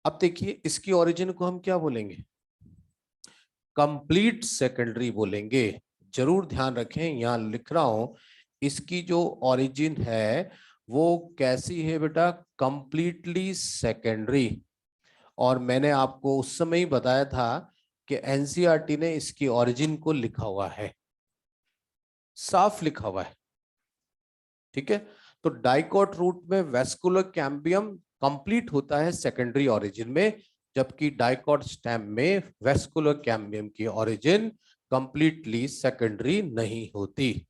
अब देखिए इसकी ओरिजिन को हम क्या बोलेंगे? कंप्लीट सेकेंडरी बोलेंगे। जरूर ध्यान रखें, यहां लिख रहा हूं इसकी जो ओरिजिन है वो कैसी है बेटा? Completely secondary. और मैंने आपको उस समय ही बताया था कि एनसीईआरटी ने इसकी ओरिजिन को लिखा हुआ है, साफ लिखा हुआ है, ठीक है। तो डाइकॉट रूट में वेस्कुलर कैम्बियम कंप्लीट होता है सेकेंडरी ओरिजिन में, जबकि डाइकॉट स्टेम में वेस्कुलर कैम्बियम की ओरिजिन कंप्लीटली सेकेंडरी नहीं होती।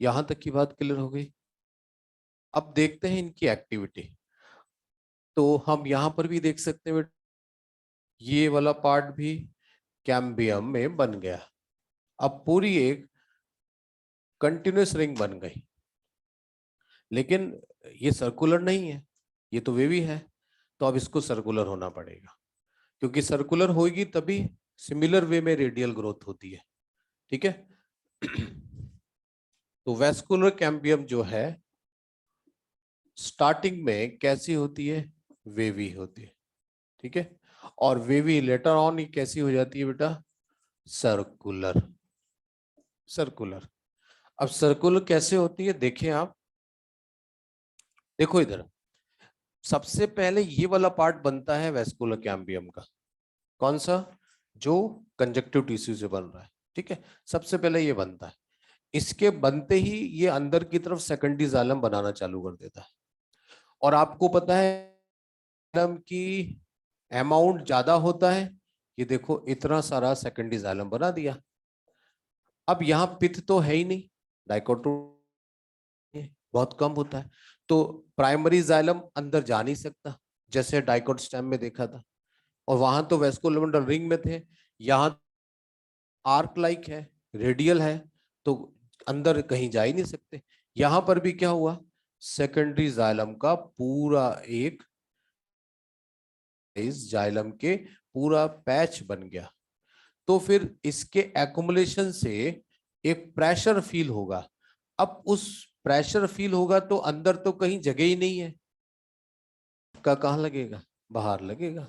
यहां तक की बात क्लियर हो गई? अब देखते हैं इनकी एक्टिविटी। तो हम यहां पर भी देख सकते हैं ये वाला पार्ट भी कैम्बियम में बन गया। अब पूरी एक कंटिन्यूस रिंग बन गई, लेकिन ये सर्कुलर नहीं है, ये तो वेवी है। तो अब इसको सर्कुलर होना पड़ेगा, क्योंकि सर्कुलर होगी तभी सिमिलर वे में रेडियल ग्रोथ होती है, ठीक है। तो वेस्कुलर कैम्बियम जो है स्टार्टिंग में कैसी होती है? वेवी होती है, ठीक है। और वेवी लेटर ऑन कैसी हो जाती है बेटा? सर्कुलर। सर्कुलर। अब सर्कुलर कैसे होती है देखें आप, देखो इधर सबसे पहले ये वाला पार्ट बनता है वेस्कुलर कैम्बियम का। कौन सा? जो कंजक्टिव टिश्यू से बन रहा है, ठीक है, सबसे पहले ये बनता है। इसके बनते ही ये अंदर की तरफ सेकेंडरी जाइलम बनाना चालू कर देता है। और आपको पता है जाइलम की अमाउंट ज्यादा होता है, ये देखो इतना सारा सेकेंडरी जाइलम बना दिया। अब यहाँ पित्त तो है ही नहीं, डाइकोटो बहुत कम होता है, तो प्राइमरी जाइलम अंदर जा नहीं सकता, जैसे डाइकोट स्टेम में देखा था। और वहां तो वेस्कुलर रिंग में थे, यहाँ आर्क लाइक है, रेडियल है, तो अंदर कहीं जा ही नहीं सकते। यहां पर भी क्या हुआ, सेकेंडरी जाइलम का पूरा एक, इस जाइलम के पूरा पैच बन गया। तो फिर इसके एकुमुलेशन से एक प्रेशर फील होगा। अब उस प्रेशर फील होगा तो अंदर तो कहीं जगह ही नहीं है, का कहाँ लगेगा, बाहर लगेगा,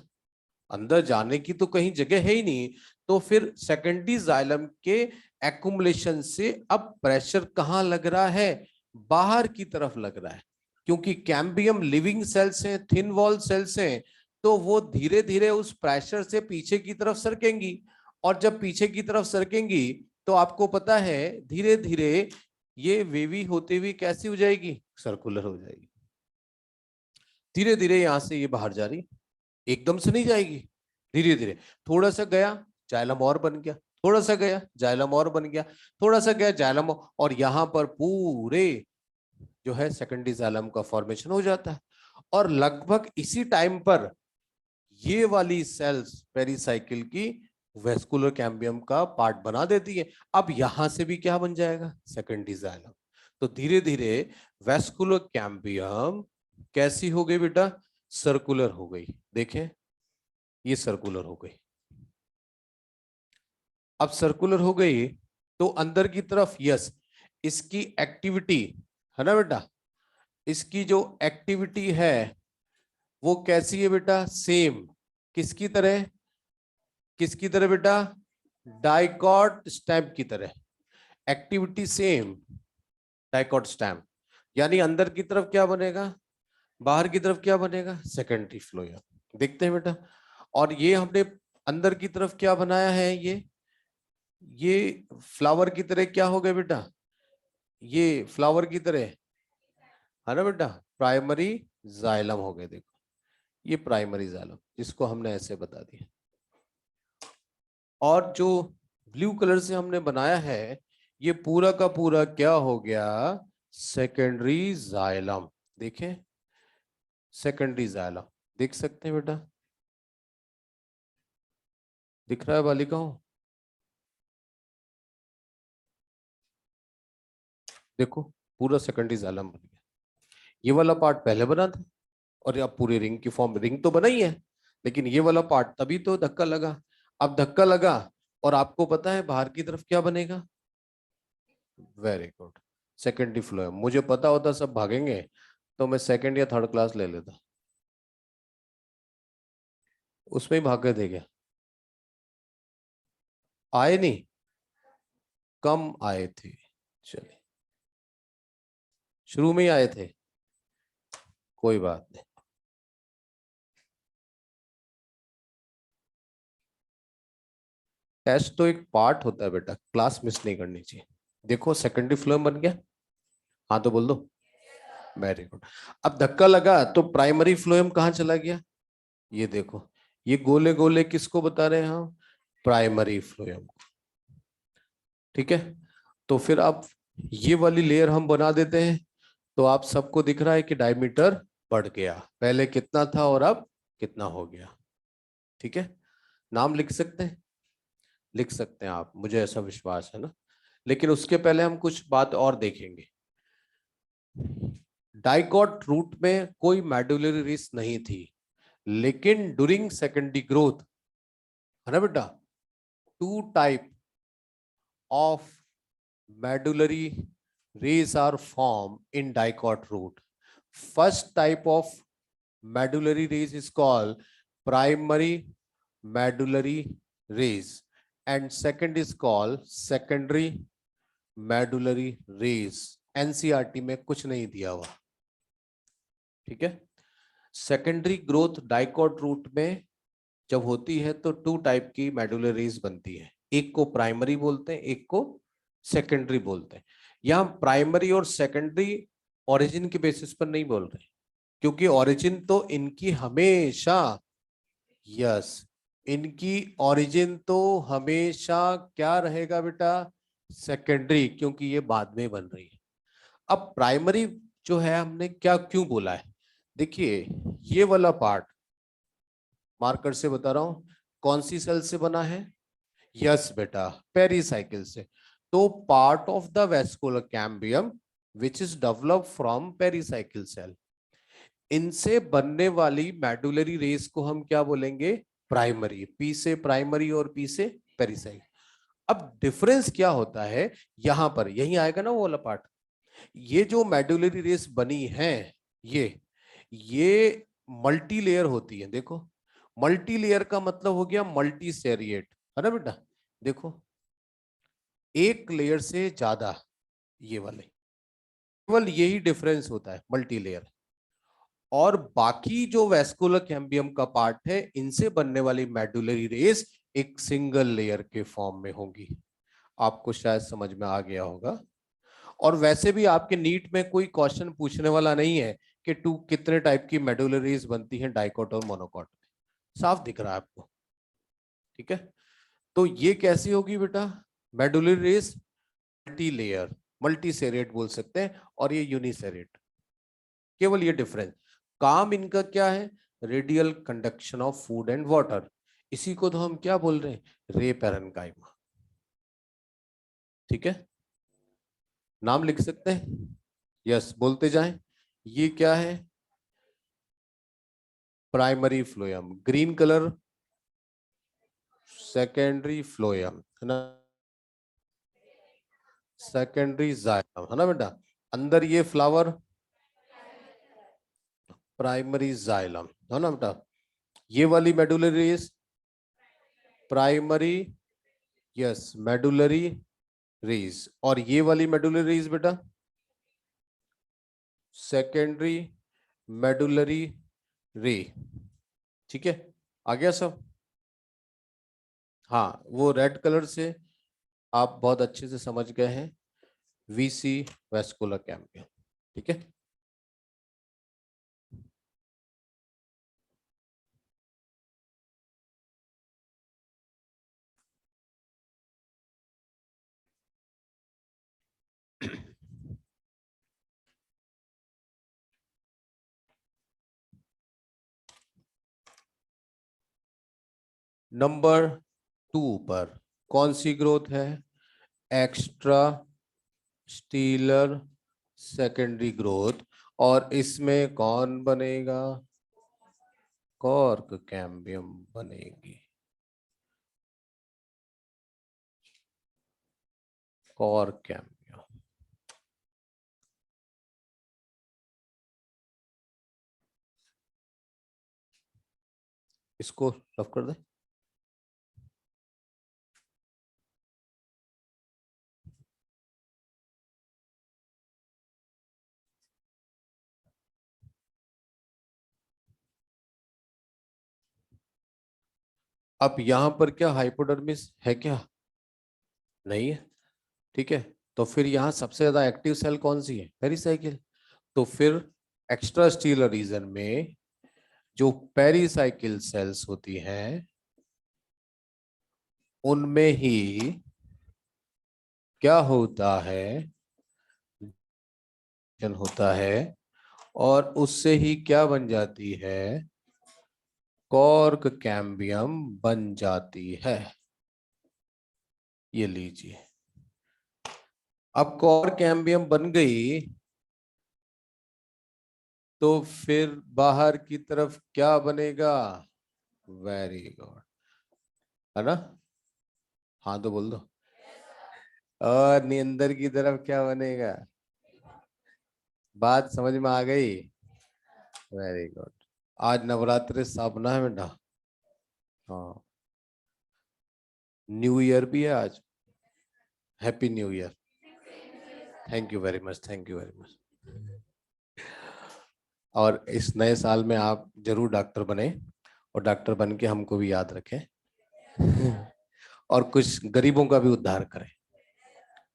अंदर जाने की तो कहीं जगह है ही नहीं। तो फिर सेकेंडरी जाइलम के एक्युमुलेशन से अब प्रेशर कहाँ लग रहा है, बाहर की तरफ लग रहा है। क्योंकि कैम्बियम लिविंग सेल्स हैं, थिन वॉल सेल्स हैं, तो वो धीरे धीरे उस प्रेशर से पीछे की तरफ सरकेंगी। और जब पीछे की तरफ सरकेंगी तो आपको पता है धीरे धीरे ये वेवी होती हुई कैसी हो जाएगी, सर्कुलर हो जाएगी। धीरे धीरे यहां से ये बाहर जा रही, एकदम से नहीं जाएगी, धीरे धीरे। थोड़ा सा गया जाइलम और बन गया, थोड़ा सा गया जाइलम और बन गया, थोड़ा सा गया जाइलम, और यहां पर पूरे जो है सेकेंडरी जाइलम का फॉर्मेशन हो जाता है। और लगभग इसी टाइम पर ये वाली सेल्स पेरीसाइकिल की वेस्कुलर कैम्बियम का पार्ट बना देती है। अब यहां से भी क्या बन जाएगा, सेकेंडरी जाइलम। तो धीरे धीरे वेस्कुलर कैम्बियम कैसी हो गई बेटा, सर्कुलर हो गई। देखें ये सर्कुलर हो गई। अब सर्कुलर हो गई तो अंदर की तरफ, यस, इसकी एक्टिविटी है ना बेटा, इसकी जो एक्टिविटी है वो कैसी है बेटा, सेम। किसकी तरह, किसकी तरह बेटा, डाइकॉट स्टैम्प की तरह, एक्टिविटी सेम, डाइकॉट स्टैम्प। यानी अंदर की तरफ क्या बनेगा, बाहर की तरफ क्या बनेगा, सेकेंडरी फ्लोएम। देखते हैं बेटा। और ये हमने अंदर की तरफ क्या बनाया है, ये फ्लावर की तरह क्या हो गया बेटा, ये फ्लावर की तरह है ना बेटा, प्राइमरी जाइलम हो गए। देखो ये प्राइमरी जाइलम, जिसको हमने ऐसे बता दिया। और जो ब्लू कलर से हमने बनाया है ये पूरा का पूरा क्या हो गया, सेकेंडरी जाइलम। देखें सेकेंडरी जाइलम, देख सकते हैं बेटा, दिख रहा है बालिकाओं, देखो पूरा सेकेंडरी जाइलम बन गया। ये वाला पार्ट पहले बना था, और अब पूरी रिंग की फॉर्म, रिंग तो बना ही है, लेकिन ये वाला पार्ट तभी तो धक्का लगा। अब धक्का लगा और आपको पता है बाहर की तरफ क्या बनेगा, वेरी गुड, सेकेंडरी फ्लोएम। मुझे पता होता सब भागेंगे तो मैं सेकंड या थर्ड क्लास ले लेता, उसमें ही भाग गए थे क्या, आए नहीं, कम आए थे, चलिए शुरू में ही आए थे, कोई बात नहीं। टेस्ट तो एक पार्ट होता है बेटा, क्लास मिस नहीं करनी चाहिए। देखो सेकेंडरी फ्लोएम बन गया, हाँ तो बोल दो, वेरी गुड। अब धक्का लगा तो प्राइमरी फ्लोएम कहाँ चला गया, ये देखो, ये गोले गोले किसको बता रहे हैं हम, प्राइमरी फ्लोएम। ठीक है, तो फिर अब ये वाली लेयर हम बना देते हैं। तो आप सबको दिख रहा है कि डायमीटर बढ़ गया, पहले कितना था और अब कितना हो गया। ठीक है, नाम लिख सकते हैं, लिख सकते हैं आप, मुझे ऐसा विश्वास है ना। लेकिन उसके पहले हम कुछ बात और देखेंगे। डाइकॉट रूट में कोई मेडुलरी रिस नहीं थी, लेकिन ड्यूरिंग सेकेंडरी ग्रोथ है ना बेटा, two type of medullary rays are formed in dicot root. First type of medullary rays is called primary medullary rays, and second is called secondary medullary rays. NCERT में कुछ नहीं दिया हुआ, ठीक है। सेकेंडरी ग्रोथ डाइकॉट रूट में जब होती है तो टू टाइप की मेडुलरी रेज बनती है, एक को प्राइमरी बोलते हैं, एक को सेकेंडरी बोलते हैं। यहां प्राइमरी और सेकेंडरी ओरिजिन के बेसिस पर नहीं बोल रहे, क्योंकि ओरिजिन तो इनकी हमेशा, यस, इनकी ओरिजिन तो हमेशा क्या रहेगा बेटा, सेकेंडरी, क्योंकि ये बाद में बन रही है। अब प्राइमरी जो है हमने क्या क्यों बोला है, देखिए ये वाला पार्ट मार्कर से बता रहा हूं, कौन सी सेल से बना है, यस बेटा, पेरीसाइकिल से। तो part of the vascular cambium which is develop from pericycle cell, इनसे बनने वाली मेडुलरी रेस को हम क्या बोलेंगे, प्राइमरी। पी से प्राइमरी और पी से पेरीसाइकिल। अब डिफरेंस क्या होता है यहां पर, यही आएगा ना वो वाला पार्ट। ये जो मेडुलरी रेस बनी है, ये मल्टी लेयर होती है। देखो मल्टी लेयर का मतलब हो गया मल्टी सेरिएट, है ना बेटा। देखो एक लेयर से ज्यादा, ये वाले, केवल यही डिफरेंस होता है मल्टी लेयर। और बाकी जो वेस्कुलर कैम्बियम का पार्ट है, इनसे बनने वाली मेडुलरी रेस एक सिंगल लेयर के फॉर्म में होंगी। आपको शायद समझ में आ गया होगा। और वैसे भी आपके नीट में कोई क्वेश्चन पूछने वाला नहीं है कि टू कितने टाइप की मेडुलरीज बनती हैं डाइकोट और मोनोकोट में, साफ दिख रहा है आपको, ठीक है। तो ये कैसी होगी बेटा, medullary rays multi layer, multi seriate बोल सकते हैं, और ये यूनिसेरेट, केवल ये डिफरेंस। काम इनका क्या है, radial conduction of food and water, इसी को तो हम क्या बोल रहे हैं, रे पैरेन्काइमा, ठीक है। नाम लिख सकते हैं, यस बोलते जाएं। ये क्या है, primary phloem, green colour secondary phloem, है ना, सेकेंडरी जाइलम, है ना बेटा। अंदर ये फ्लावर प्राइमरी जाइलम, है ना बेटा। ये वाली medullary race primary, yes, medullary race. और ये वाली मेडुलरी रेस बेटा सेकेंडरी मेडुलरी रे, ठीक है। आ गया सब। हाँ वो रेड कलर से आप बहुत अच्छे से समझ गए हैं, वीसी वेस्कुलर कैम्बियम, ठीक है। नंबर 2 पर कौन सी ग्रोथ है, एक्स्ट्रा स्टीलर सेकेंडरी ग्रोथ। और इसमें कौन बनेगा, कॉर्क कैम्बियम बनेगी, कॉर्क कैम्बियम। इसको रफ कर दे। अब यहां पर क्या हाइपोडर्मिस है क्या, नहीं है, ठीक है। तो फिर यहाँ सबसे ज्यादा एक्टिव सेल कौन सी है, पेरीसाइकिल। तो फिर एक्स्ट्रा स्टीलर रीजन में जो पेरीसाइकिल सेल्स होती हैं, उनमें ही क्या होता है, होता है, और उससे ही क्या बन जाती है, कॉर्क कैम्बियम बन जाती है। ये लीजिए, अब कॉर्क कैम्बियम बन गई, तो फिर बाहर की तरफ क्या बनेगा, वेरी गुड, है ना। हाँ तो बोल दो। और अंदर की तरफ क्या बनेगा, बात समझ में आ गई, वेरी गुड। आज नवरात्रि स्थापना है बेटा, हाँ। न्यू ईयर भी है आज, happy new year. Thank you very much, thank you very much. और इस नए साल में आप जरूर डॉक्टर बने, और डॉक्टर बन के हमको भी याद रखें और कुछ गरीबों का भी उद्धार करें।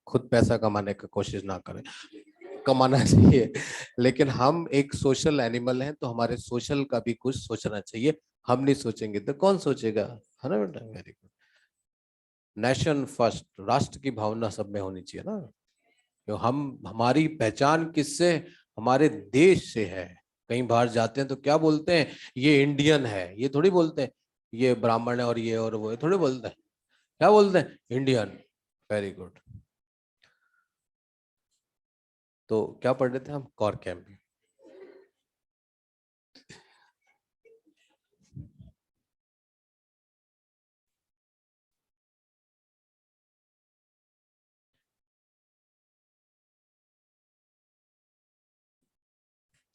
खुद पैसा कमाने की कोशिश ना करें, कमाना चाहिए, लेकिन हम एक सोशल एनिमल हैं, तो हमारे सोशल का भी कुछ सोचना चाहिए। हम नहीं सोचेंगे तो कौन सोचेगा, है ना बेटा? Very good. नेशन फर्स्ट, राष्ट्र की भावना सब में होनी चाहिए ना। तो हमारी पहचान किससे, हमारे देश से है। कहीं बाहर जाते हैं तो क्या बोलते हैं, ये इंडियन है, ये थोड़ी बोलते हैं ये ब्राह्मण है और ये और वो है, थोड़ी बोलते हैं। क्या बोलते हैं? इंडियन। Very good. तो क्या पढ़ रहे थे हम? Core camp.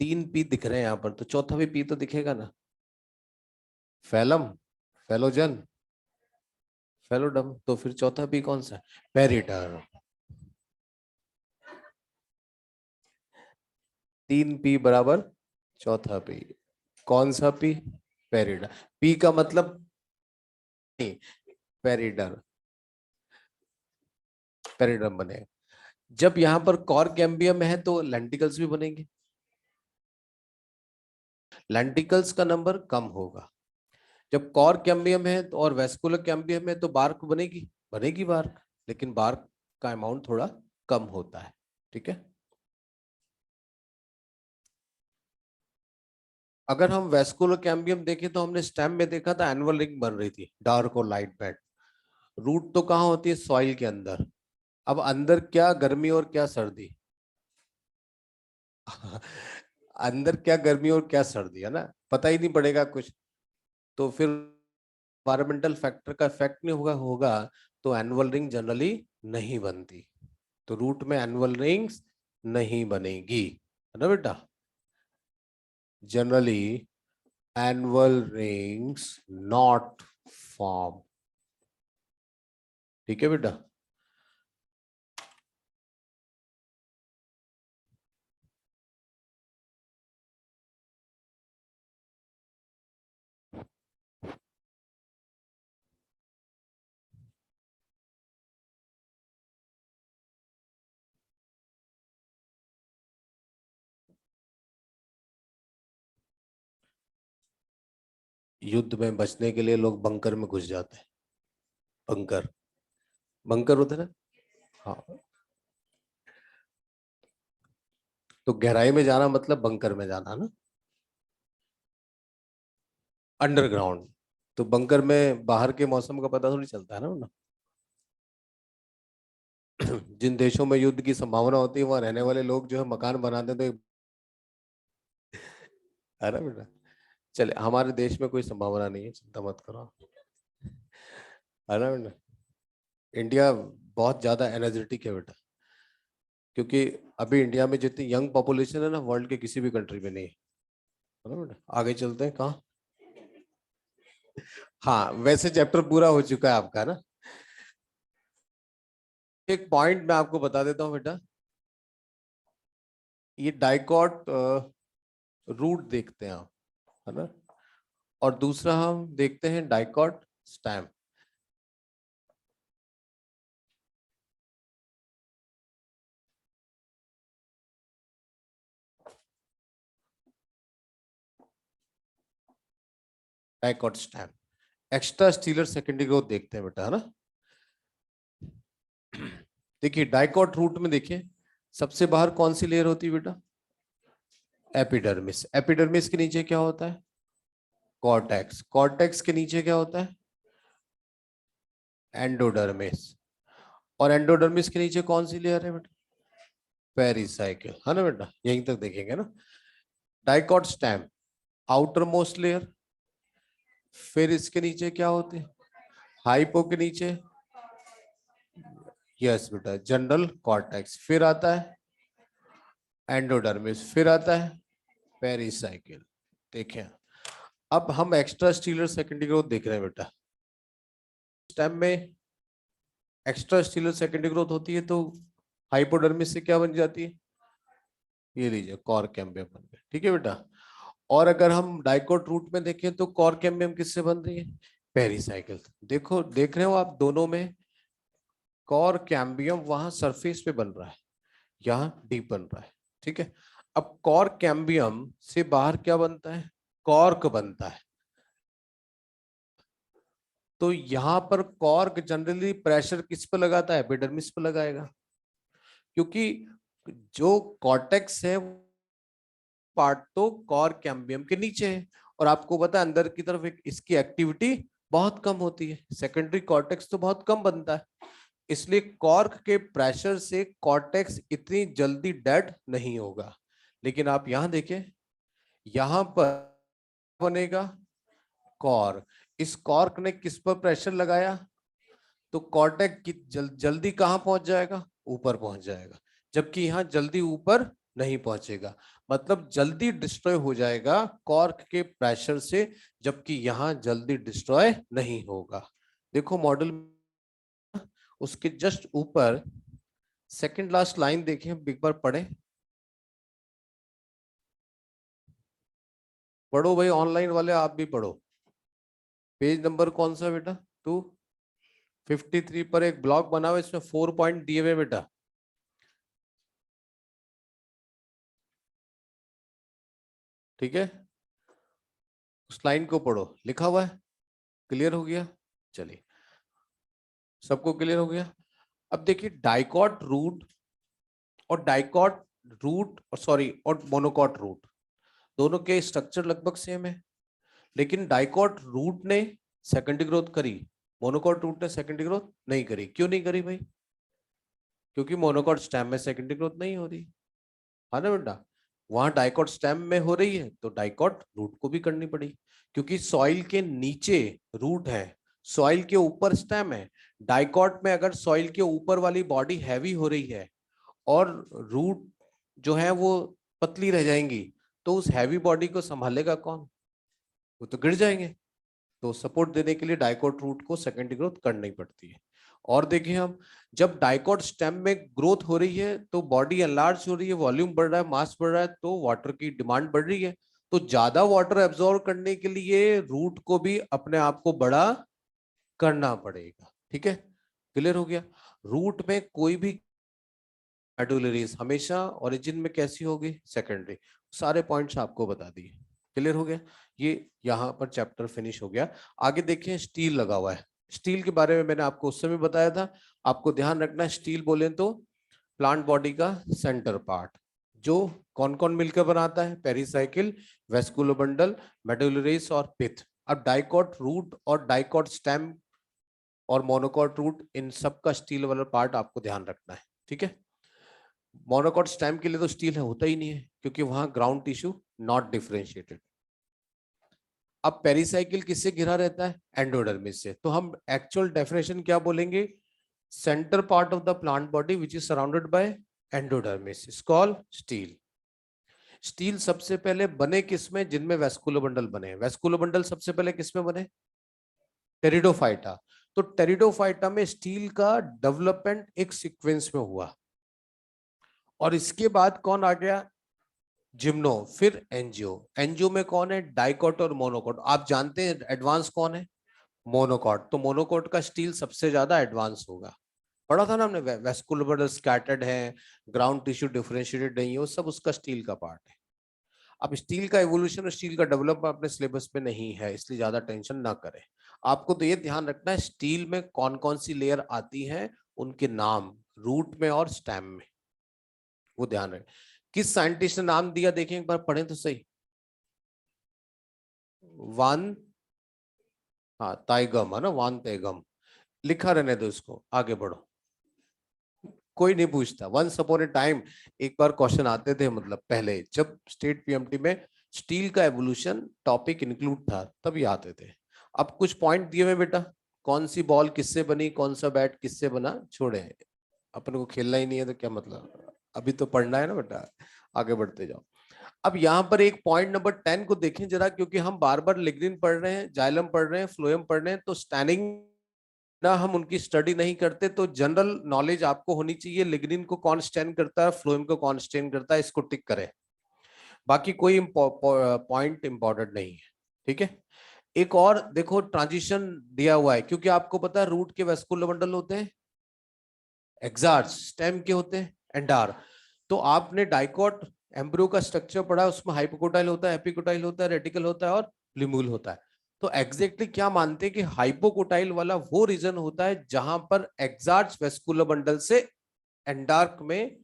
3 पी दिख रहे हैं यहाँ पर, तो चौथा भी पी तो दिखेगा ना। फैलम, फेलोजन, फेलोडम, तो फिर चौथा पी कौन सा? पेरिटर। 3 पी बराबर चौथा पी। कौन सा पी? पेरिडर। पी का मतलब नहीं, पेरिडर, पेरिडर बनेगा। जब यहाँ पर कॉर कैम्बियम है तो लेंटिकल्स भी बनेंगे। लेंटिकल्स का नंबर कम होगा। जब कॉर कैम्बियम है तो और वेस्कुलर कैम्बियम है तो बार्क बनेगी, बनेगी बार्क, लेकिन बार्क का अमाउंट थोड़ा कम होता है। ठीक है। अगर हम वेस्कुलर कैम्बियम देखें तो हमने स्टेम में देखा था एनुअल रिंग बन रही थी, डार्क और लाइट बैंड। रूट तो कहाँ होती है? सॉइल के अंदर। अब अंदर क्या गर्मी और क्या सर्दी अंदर क्या गर्मी और क्या सर्दी, है ना? पता ही नहीं पड़ेगा कुछ। तो फिर एनवायरमेंटल फैक्टर का इफेक्ट नहीं होगा होगा तो एनुअल रिंग जनरली नहीं बनती। तो रूट में एनुअल रिंग्स नहीं बनेगी, है ना बेटा? Generally annual rings not form. ठीक है बेटा। युद्ध में बचने के लिए लोग बंकर में घुस जाते हैं। बंकर, बंकर होते हैं ना। हाँ, तो गहराई में जाना मतलब बंकर में जाना ना, अंडरग्राउंड। तो बंकर में बाहर के मौसम का पता थोड़ी चलता है ना। जिन देशों में युद्ध की संभावना होती है वहां रहने वाले लोग जो है मकान बनाते हैं, तो है ना बेटा? चले, हमारे देश में कोई संभावना नहीं है, चिंता मत करो, है ना बेटा? इंडिया बहुत ज्यादा एनर्जेटिक है बेटा, क्योंकि अभी इंडिया में जितनी यंग पॉपुलेशन है ना, वर्ल्ड के किसी भी कंट्री में नहीं है ना बेटा? आगे चलते हैं कहाँ। हाँ, वैसे चैप्टर पूरा हो चुका है आपका ना। एक पॉइंट मैं आपको बता देता हूँ बेटा, ये डाइकॉट रूट देखते हैं आप, है ना? और दूसरा हम देखते हैं dicot stem. Dicot stem, extra stelar secondary growth देखते हैं बेटा, है ना? देखिए डाइकॉट रूट में देखिए, सबसे बाहर कौन सी लेयर होती है बेटा? एपिडर्मिस। एपिडर्मिस के नीचे क्या होता है? कॉर्टेक्स। कॉर्टेक्स के नीचे क्या होता है? एंडोडर्मिस। और एंडोडर्मिस के नीचे कौन सी लेयर है बेटा? पेरिसाइकिल, है ना बेटा? यहीं तक देखेंगे ना। Dicot stem, outermost layer. फिर इसके नीचे क्या होते हैं? हाइपो के नीचे, यस बेटा, जनरल कॉर्टेक्स। फिर आता है एंडोडर्मिस, फिर आता है पेरिसाइकिल। देखें, अब हम एक्स्ट्रा स्टीलर सेकेंडरी ग्रोथ देख रहे हैं बेटा। स्टेम में एक्स्ट्रा स्टीलर सेकेंडरी ग्रोथ होती है तो हाइपोडर्मिस से क्या बन जाती है, ये लीजिए कॉर कैम्बियम बन गया। ठीक है बेटा। और अगर हम डाइकोट रूट में देखें तो कॉर कैम्बियम किससे बन रही है, पेरिसाइकिल। देखो देख रहे हो आप दोनों में, कॉर कैम्बियम वहां सरफेस पे बन रहा है, यहाँ डीप बन रहा है। ठीक है। अब कॉर कैम्बियम से बाहर क्या बनता है, कॉर्क बनता है। तो यहां पर कॉर्क जनरली प्रेशर किस पे लगाता है, एपिडर्मिस पे लगाएगा, क्योंकि जो कॉर्टेक्स है पार्ट तो कॉर कैम्बियम के नीचे है, और आपको पता है अंदर की तरफ एक इसकी एक्टिविटी बहुत कम होती है, सेकेंडरी कॉर्टेक्स तो बहुत कम बनता है। इसलिए कॉर्क के प्रेशर से कॉर्टेक्स इतनी जल्दी डेड नहीं होगा। लेकिन आप यहां देखें, यहां पर बनेगा कॉर, इस कॉर्क ने किस पर प्रेशर लगाया, तो कॉर्टेक्स की जल्दी कहां पहुंच जाएगा, ऊपर पहुंच जाएगा, जबकि यहां जल्दी ऊपर नहीं पहुंचेगा। मतलब जल्दी डिस्ट्रॉय हो जाएगा कॉर्क के प्रेशर से, जबकि यहां जल्दी डिस्ट्रॉय नहीं होगा। देखो मॉडल उसके जस्ट ऊपर सेकंड लास्ट लाइन देखें, एक बार पढ़े, पढ़ो भाई ऑनलाइन वाले आप भी पढ़ो। पेज नंबर कौन सा बेटा, 253 पर एक ब्लॉक बना हुआ, इसमें 4 पॉइंट दिए हुए बेटा। ठीक है, उस लाइन को पढ़ो, लिखा हुआ है, क्लियर हो गया। चलिए, सबको क्लियर हो गया। अब देखिए डाइकॉट रूट और डाइकॉट रूट और सॉरी और मोनोकॉट रूट, दोनों के स्ट्रक्चर लगभग सेम है, लेकिन डाइकॉट रूट ने सेकेंडरी ग्रोथ करी, मोनोकॉट रूट ने सेकेंडरी ग्रोथ नहीं करी। क्यों नहीं करी भाई, क्योंकि मोनोकॉट स्टेम में सेकेंडरी ग्रोथ नहीं हो रही है ना बेटा, वहां डाइकॉट स्टेम में हो रही है तो डाइकॉट रूट को भी करनी पड़ी, क्योंकि सॉइल के नीचे रूट है, सॉइल के ऊपर स्टेम है। डाइकॉट में अगर सॉइल के ऊपर वाली बॉडी हैवी हो रही है और रूट जो है वो पतली रह जाएंगी, तो उस हैवी बॉडी को संभालेगा कौन, वो तो गिर जाएंगे। तो सपोर्ट देने के लिए डाइकॉट रूट को सेकेंडरी ग्रोथ करनी पड़ती है। और देखिए हम, जब डाइकॉट स्टेम में ग्रोथ हो रही है तो बॉडी एनलार्ज हो रही है, वॉल्यूम बढ़ रहा है, मास बढ़ रहा है, तो वाटर की डिमांड बढ़ रही है, तो ज्यादा वाटर एब्जॉर्ब करने के लिए रूट को भी अपने आप को बड़ा करना पड़ेगा। ठीक है, क्लियर हो गया। रूट में कोई भी मेडुलरीज हमेशा ओरिजिन में कैसी होगी, सेकेंडरी। सारे पॉइंट्स आपको बता दिए, क्लियर हो गया। ये यहाँ पर चैप्टर फिनिश हो गया। आगे देखें, स्टील लगा हुआ है। स्टील के बारे में मैंने आपको उस समय बताया था, आपको ध्यान रखना, स्टील बोले तो प्लांट बॉडी का सेंटर पार्ट, जो कौन कौन मिलकर बनाता है, पेरिसाइकिल, वेस्कुलर बंडल, मेडुलरीज और पिथ। अब डाइकॉट रूट और डाइकॉट स्टेम और मोनोकॉट रूट, इन सब का स्टील वाला पार्ट आपको ध्यान रखना है। ठीक है, मोनोकॉट स्टेम के लिए तो स्टील होता ही नहीं है, क्योंकि वहां ग्राउंड टिश्यू नॉट डिफरेंशिएटेड। अब पेरिसाइकिल किससे घिरा रहता है, एंडोडर्मिस से। तो हम एक्चुअल डेफिनेशन क्या बोलेंगे, centre part of the plant body which is surrounded by endodermis is called steel. Steel सबसे पहले बने किसमें, जिनमें वेस्कुलर बंडल बने। वेस्कुलर बंडल सबसे पहले किसमें बने, टेरिडोफाइटा। तो टेरिडोफाइटा में स्टील का डेवलपमेंट एक सीक्वेंस में हुआ, और इसके बाद कौन आ गया, जिम्नो, फिर एनजीओ। एनजीओ में कौन है, डाइकॉट और मोनोकॉट। आप जानते हैं एडवांस कौन है, मोनोकॉट। तो मोनोकॉट का स्टील सबसे ज्यादा एडवांस होगा। पढ़ा था ना हमने, वेस्कुलर स्कैटर्ड है, ग्राउंड टिश्यू डिफरेंशिएटेड नहीं है, वो सब उसका स्टील का पार्ट है। अब स्टील का एवोल्यूशन और स्टील का डेवलपमेंट अपने सिलेबस में नहीं है, इसलिए ज्यादा टेंशन ना करें। आपको तो ये ध्यान रखना है स्टील में कौन कौन सी लेयर आती है, उनके नाम, रूट में और स्टेम में, वो ध्यान रखें। किस साइंटिस्ट ने नाम दिया, देखें एक बार, पढ़ें तो सही। वान, हाँ ताइगम है ना, वान ताइगम। लिखा रहने दो इसको, आगे बढ़ो। कोई नहीं पूछता, वंस अपॉन ए टाइम एक बार क्वेश्चन आते थे, मतलब पहले जब स्टेट पीएमटी में स्टील का एवोल्यूशन टॉपिक इंक्लूड था तब ये आते थे। अब कुछ पॉइंट दिए हुए बेटा, कौन सी बॉल किससे बनी, कौन सा बैट किससे बना, छोड़े, अपन को खेलना ही नहीं है तो क्या मतलब, अभी तो पढ़ना है ना बेटा, आगे बढ़ते जाओ। अब यहाँ पर एक पॉइंट नंबर 10 को देखें जरा, क्योंकि हम बार बार लिग्निन पढ़ रहे हैं, जाइलम पढ़ रहे हैं, फ्लोएम पढ़ रहे हैं, तो स्टैनिंग ना हम उनकी स्टडी नहीं करते, तो जनरल नॉलेज आपको होनी चाहिए लिग्निन को कौन स्टैंड करता है, फ्लोएम को कौन स्टैंड करता है, इसको टिक करें, बाकी कोई पॉइंट इंपॉर्टेंट नहीं है। ठीक है, एक और देखो ट्रांजिशन दिया हुआ है, क्योंकि आपको पता है रूट के वेस्कुलर बंडल होते हैं एक्सार्च, स्टेम के होते हैं एंडार। तो आपने डाइकॉट एम्ब्रियो का स्ट्रक्चर पढ़ा, उसमें हाइपोकोटाइल होता है, एपिकोटाइल होता है, रेटिकल होता है और लिम्यूल होता है। तो एग्जैक्टली क्या मानते हैं कि हाइपोकोटाइल वाला वो रीजन होता है जहां पर एक्सार्च वेस्कुलर बंडल से एंडार्क में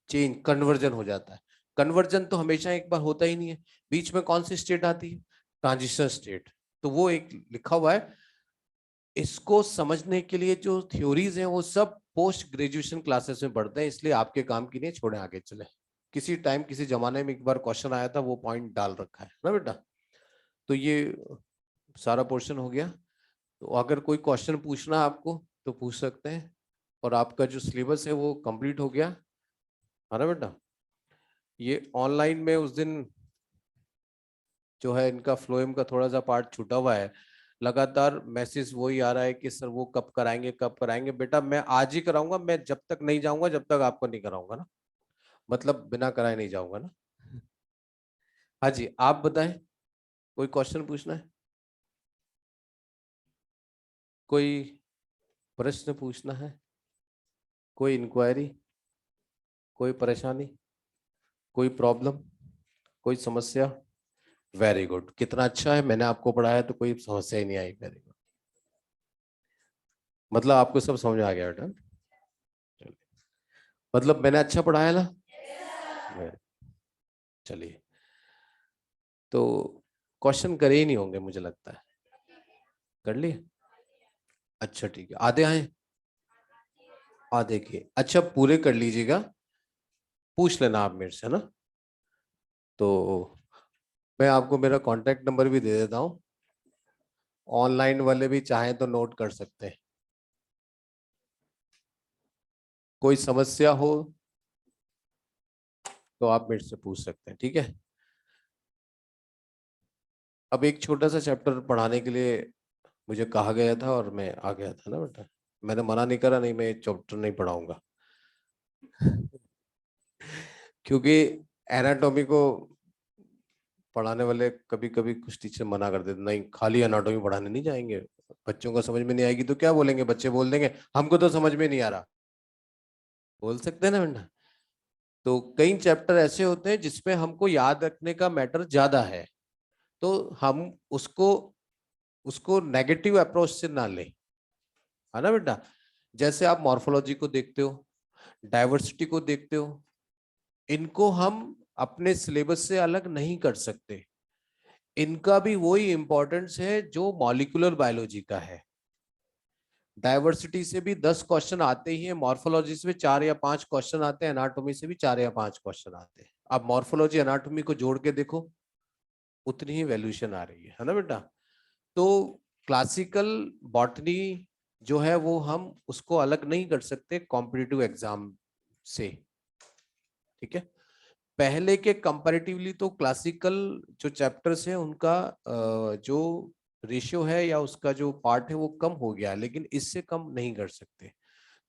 चेंज कन्वर्जन हो जाता है। कन्वर्जन तो हमेशा एक बार होता ही नहीं है, बीच में कौन सी स्टेट आती है, ट्रांजिशन स्टेट। तो वो एक लिखा हुआ है, इसको समझने के लिए जो थ्योरीज हैं वो सब पोस्ट ग्रेजुएशन क्लासेस में पढ़ते हैं, इसलिए आपके काम की नहीं, छोड़े आगे चले। किसी टाइम किसी जमाने में एक बार क्वेश्चन आया था, वो पॉइंट डाल रखा है ना बेटा। तो ये सारा पोर्शन हो गया। तो अगर कोई क्वेश्चन पूछना आपको तो पूछ सकते हैं, और आपका जो सिलेबस है वो कंप्लीट हो गया है ना बेटा। ये ऑनलाइन में उस दिन जो है इनका फ्लोएम का थोड़ा सा पार्ट छूटा हुआ है, लगातार मैसेज वही आ रहा है कि सर वो कब कराएंगे कब कराएंगे। बेटा मैं आज ही कराऊंगा, मैं जब तक नहीं जाऊंगा जब तक आपको नहीं कराऊंगा ना, मतलब बिना कराए नहीं जाऊंगा ना। हाँ जी, आप बताएं, कोई क्वेश्चन पूछना है, कोई प्रश्न पूछना है, कोई इंक्वायरी, कोई परेशानी, कोई प्रॉब्लम, कोई समस्या? वेरी गुड, कितना अच्छा है, मैंने आपको पढ़ाया तो कोई समस्या ही नहीं आई। वेरी गुड, मतलब आपको सब समझ में आ गया बेटा। चलिए, मतलब मैंने अच्छा पढ़ाया ना। चलिए, तो क्वेश्चन करे ही नहीं होंगे मुझे लगता है, कर लिए? अच्छा ठीक है, आधे आए, आधे के, अच्छा पूरे कर लीजिएगा, पूछ लेना आप मेरे से ना। तो मैं आपको मेरा कांटेक्ट नंबर भी दे देता हूँ, ऑनलाइन वाले भी चाहें तो नोट कर सकते हैं। कोई समस्या हो तो आप मेरे से पूछ सकते हैं, ठीक है। अब एक छोटा सा चैप्टर पढ़ाने के लिए मुझे कहा गया था और मैं आ गया था ना बेटा, मैंने मना नहीं करा, नहीं मैं चैप्टर नहीं पढ़ाऊंगा। क्योंकि एनाटॉमी को पढ़ाने वाले कभी कभी कुछ टीचर मना कर देते, नहीं खाली एनाटॉमी पढ़ाने नहीं जाएंगे, बच्चों को समझ में नहीं आएगी तो क्या बोलेंगे, बच्चे बोल देंगे हमको तो समझ में नहीं आ रहा, बोल सकते हैं ना बेटा। तो कई चैप्टर ऐसे होते हैं जिसमें हमको याद रखने का मैटर ज्यादा है, तो हम उसको उसको नेगेटिव अप्रोच से ना लें, है ना बेटा। जैसे आप मॉर्फोलॉजी को देखते हो, डाइवर्सिटी को देखते हो, इनको हम अपने सिलेबस से अलग नहीं कर सकते, इनका भी वही इंपॉर्टेंस है जो मॉलिक्यूलर बायोलॉजी का है। डाइवर्सिटी से भी 10 क्वेश्चन आते ही हैं, मॉर्फोलॉजी से भी 4 या 5 क्वेश्चन आते हैं, एनाटॉमी से भी 4 या 5 क्वेश्चन आते हैं। अब मॉर्फोलॉजी एनाटॉमी को जोड़ के देखो, उतनी ही वैल्यूएशन आ रही है ना बेटा। तो क्लासिकल बॉटनी जो है वो हम उसको अलग नहीं कर सकते कॉम्पिटिटिव एग्जाम से, ठीक है। पहले के कंपैरेटिवली तो क्लासिकल जो चैप्टर्स है उनका जो रेशियो है या उसका जो पार्ट है वो कम हो गया, लेकिन इससे कम नहीं कर सकते।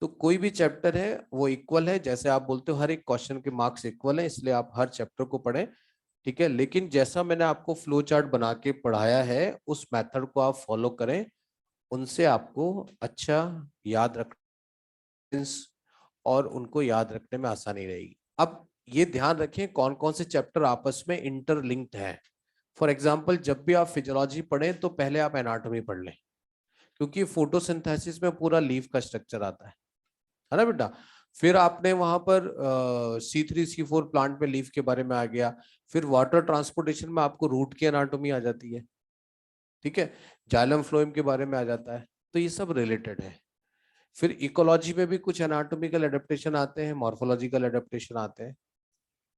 तो कोई भी चैप्टर है वो इक्वल है, जैसे आप बोलते हो हर एक क्वेश्चन के मार्क्स इक्वल है, इसलिए आप हर चैप्टर को पढ़ें, ठीक है। लेकिन जैसा मैंने आपको फ्लो चार्ट बना के पढ़ाया है उस मेथड को आप फॉलो करें, उनसे आपको अच्छा याद रख और उनको याद रखने में आसानी रहेगी। अब ये ध्यान रखें कौन कौन से चैप्टर आपस में इंटरलिंक्ड हैं। फॉर एग्जाम्पल जब भी आप फिजियोलॉजी पढ़ें तो पहले आप एनाटॉमी पढ़ लें, क्योंकि फोटोसिंथेसिस में पूरा लीफ का स्ट्रक्चर आता है ना बेटा। फिर आपने वहां पर C3 C4 प्लांट में लीफ के बारे में आ गया, फिर वाटर ट्रांसपोर्टेशन में आपको रूट की एनाटॉमी आ जाती है, ठीक है, जाइलम फ्लोएम के बारे में आ जाता है, तो ये सब रिलेटेड है। फिर इकोलॉजी में भी कुछ एनाटॉमिकल एडेप्टेशन आते हैं, मॉर्फोलॉजिकल एडेप्टेशन आते हैं।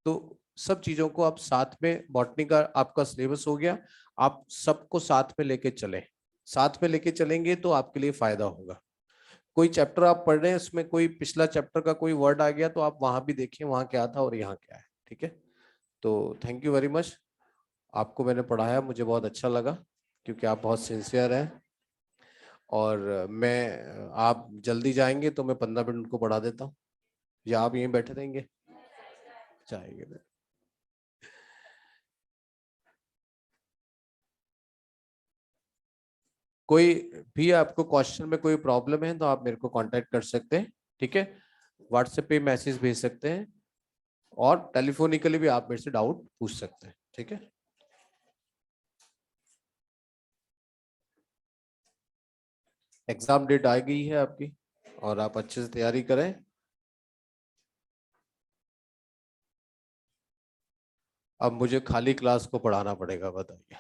तो सब चीजों को आप साथ में, बॉटनी का आपका सिलेबस हो गया, आप सबको साथ में लेके चले, साथ में लेके चलेंगे तो आपके लिए फायदा होगा। कोई चैप्टर आप पढ़ रहे हैं उसमें कोई पिछला चैप्टर का कोई वर्ड आ गया तो आप वहां भी देखिए वहां क्या था और यहाँ क्या है, ठीक है। तो थैंक यू वेरी मच, आपको मैंने पढ़ाया मुझे बहुत अच्छा लगा, क्योंकि आप बहुत सिंसियर हैं और मैं आप जल्दी जाएंगे तो मैं 15 मिनट उनको पढ़ा देता हूँ, या आप यहीं बैठे रहेंगे? जाएंगे। कोई भी आपको क्वेश्चन में कोई प्रॉब्लम है तो आप मेरे को कांटेक्ट कर सकते हैं, ठीक है? व्हाट्सएप पे मैसेज भेज सकते हैं और टेलीफोनिकली भी आप मेरे से डाउट पूछ सकते हैं, ठीक है? एग्जाम डेट आ गई है आपकी और आप अच्छे से तैयारी करें। अब मुझे खाली क्लास को पढ़ाना पड़ेगा, बताइए।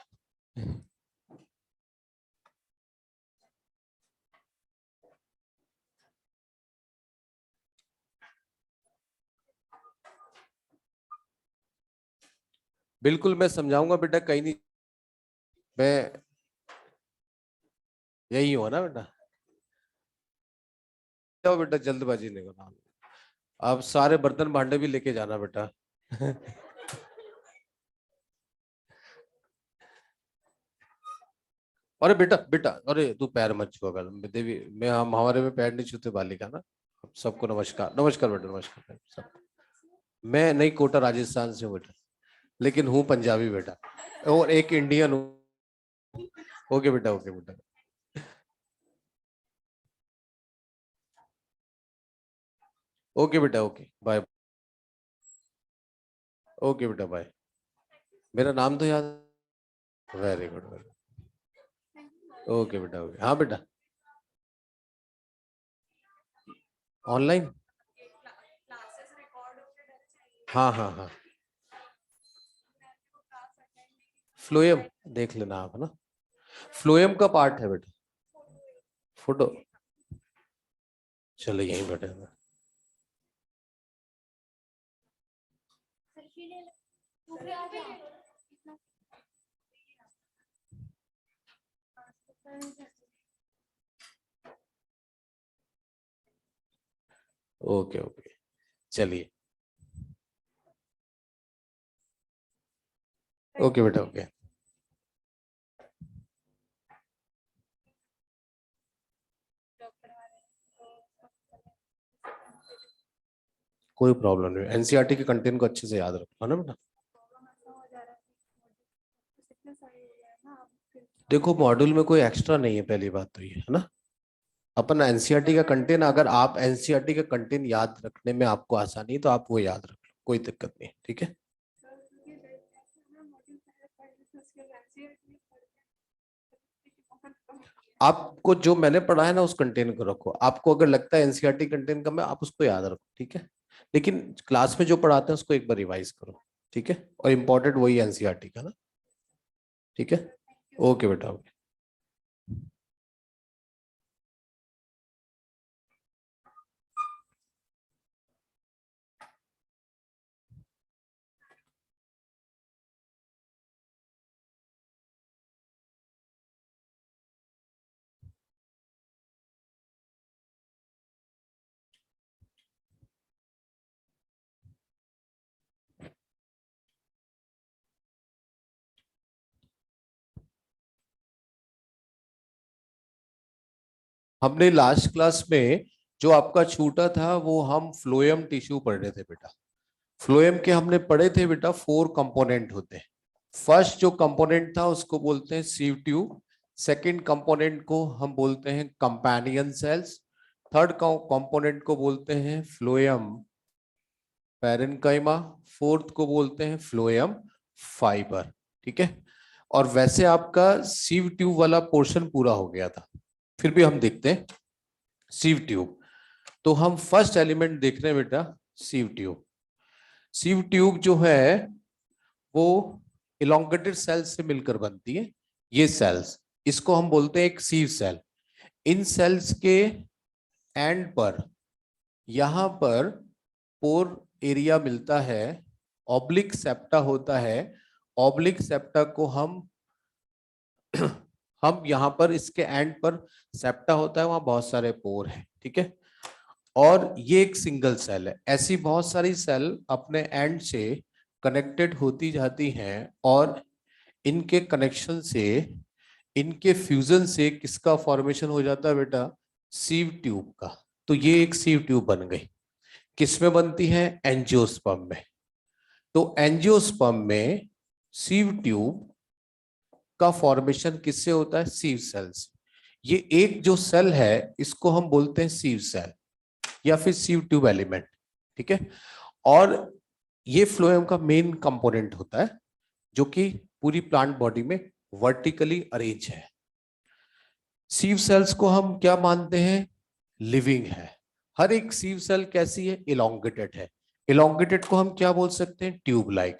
बिल्कुल मैं समझाऊंगा बेटा, कहीं नहीं, मैं यही हूँ ना बेटा। जाओ बेटा, जल्दबाजी नहीं करना, आप सारे बर्तन भांडे भी लेके जाना बेटा। अरे बेटा बेटा, अरे तू पैर मत छुआ कर, देवी मैं, हम हमारे में पैर नहीं छूते बालिका ना। सबको नमस्कार, नमस्कार बेटा, नमस्कार सब। मैं नहीं, कोटा राजस्थान से हूँ बेटा, लेकिन हूँ पंजाबी बेटा, और एक इंडियन हूँ। ओके बेटा, ओके बेटा। ओके बेटा, ओके बाय। ओके बेटा बाय। मेरा नाम तो याद। Very good, very. ओके बेटा, ओके, हाँ बेटा। ऑनलाइन। हाँ हाँ हाँ। फ्लोएम देख लेना आप, है ना? फ्लोएम का पार्ट है बेटा। फोटो, चलो यहीं बैठे हैं। ओके ओके, चलिए। ओके बेटा, ओके। कोई प्रॉब्लम नहीं, एनसीईआरटी के कंटेंट को अच्छे से याद रखना ना बेटा। देखो मॉड्यूल में कोई एक्स्ट्रा नहीं है, पहली बात तो ये है ना। अपन एनसीईआरटी का कंटेंट, अगर आप एनसीईआरटी का कंटेंट याद रखने में आपको आसानी है तो आप वो याद रख लो, कोई दिक्कत नहीं, ठीक है? आपको जो मैंने पढ़ा है ना उस कंटेंट को रखो, आपको अगर लगता है एनसीईआरटी कंटेंट कम है आप उसको याद रखो, ठीक है? लेकिन क्लास में जो पढ़ाते हैं उसको एक बार रिवाइज करो, ठीक है? और इम्पोर्टेंट वही एनसीईआरटी का ना, ठीक है? ओके बेटा, ओके। हमने लास्ट क्लास में जो आपका छूटा था वो हम फ्लोएम टिश्यू पढ़ रहे थे बेटा। फ्लोएम के हमने पढ़े थे बेटा, 4 कंपोनेंट होते हैं। फर्स्ट जो कंपोनेंट था उसको बोलते हैं सीव ट्यूब। सेकेंड कंपोनेंट को हम बोलते हैं कंपेनियन सेल्स। थर्ड कंपोनेंट को बोलते हैं फ्लोएम पैरेन्काइमा। फोर्थ को बोलते हैं फ्लोएम फाइबर, ठीक है? और वैसे आपका सीव ट्यूब वाला पोर्शन पूरा हो गया था, फिर भी हम देखते हैं सीव ट्यूब। तो हम फर्स्ट एलिमेंट देख रहे हैं बेटा, सीव ट्यूब। सीव ट्यूब जो है वो इलोंगेटेड सेल्स से मिलकर बनती है। ये सेल्स, इसको हम बोलते हैं एक सीव सेल। इन सेल्स के एंड पर, यहां पर पोर एरिया मिलता है, ऑब्लिक सेप्टा होता है। ऑब्लिक सेप्टा को हम यहाँ पर इसके एंड पर सेप्टा होता है, वहां बहुत सारे पोर हैं, ठीक है? और ये एक सिंगल सेल है। ऐसी बहुत सारी सेल अपने एंड से कनेक्टेड होती जाती हैं और इनके कनेक्शन से इनके फ्यूजन से किसका फॉर्मेशन हो जाता है बेटा, सीव ट्यूब का। तो ये एक सीव ट्यूब बन गई, किसमें बनती है, एंजियोस्पर्म में। तो एंजियोस्पर्म में सीव ट्यूब का फॉर्मेशन किससे होता है, सीव सेल से। ये एक जो सेल है इसको हम बोलते हैं सीव सेल या फिर सीव ट्यूब एलिमेंट, ठीक है। और ये फ्लोएम का मेन कंपोनेंट होता है जो कि पूरी प्लांट बॉडी में वर्टिकली अरेंज है। सीव सेल्स को हम क्या मानते हैं, लिविंग है। हर एक सीव सेल कैसी है, इलोंगेटेड है। इलोंगेटेड को हम क्या बोल सकते हैं, ट्यूब लाइक।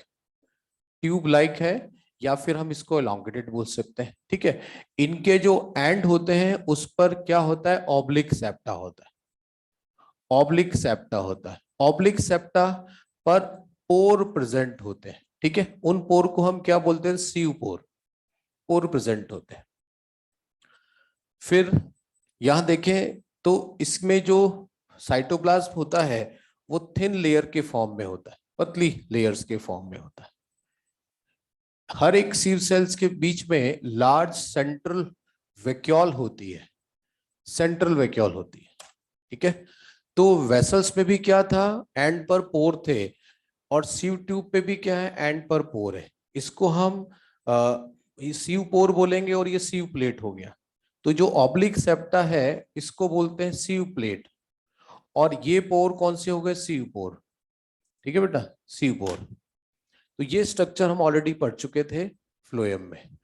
ट्यूब लाइक है या फिर हम इसको इलोंगेटेड बोल सकते हैं, ठीक है। इनके जो एंड होते हैं उस पर क्या होता है, ऑब्लिक सेप्टा होता है। ऑब्लिक सेप्टा होता है। ऑब्लिक सेप्टा पर पोर प्रेजेंट होते हैं, ठीक है। उन पोर को हम क्या बोलते हैं, सीव पोर। पोर प्रेजेंट होते हैं। फिर यहां देखें तो इसमें जो साइटोप्लाज्म होता है वो थिन लेयर के फॉर्म में होता है, पतली लेयर्स के फॉर्म में होता है। हर एक सीव सेल्स के बीच में लार्ज सेंट्रल वैक्यूल होती है, सेंट्रल वैक्यूल होती है, ठीक है। तो वेसल्स में भी क्या था, एंड पर पोर थे, और सीव ट्यूब पे भी क्या है, एंड पर पोर है। इसको हम ये सीव पोर बोलेंगे और ये सीव प्लेट हो गया। तो जो ऑब्लिक सेप्टा है इसको बोलते हैं सीव प्लेट, और ये पोर कौन से हो गए, सीव पोर, ठीक है बेटा, सीव पोर। तो ये स्ट्रक्चर हम ऑलरेडी पढ़ चुके थे फ्लोएम में।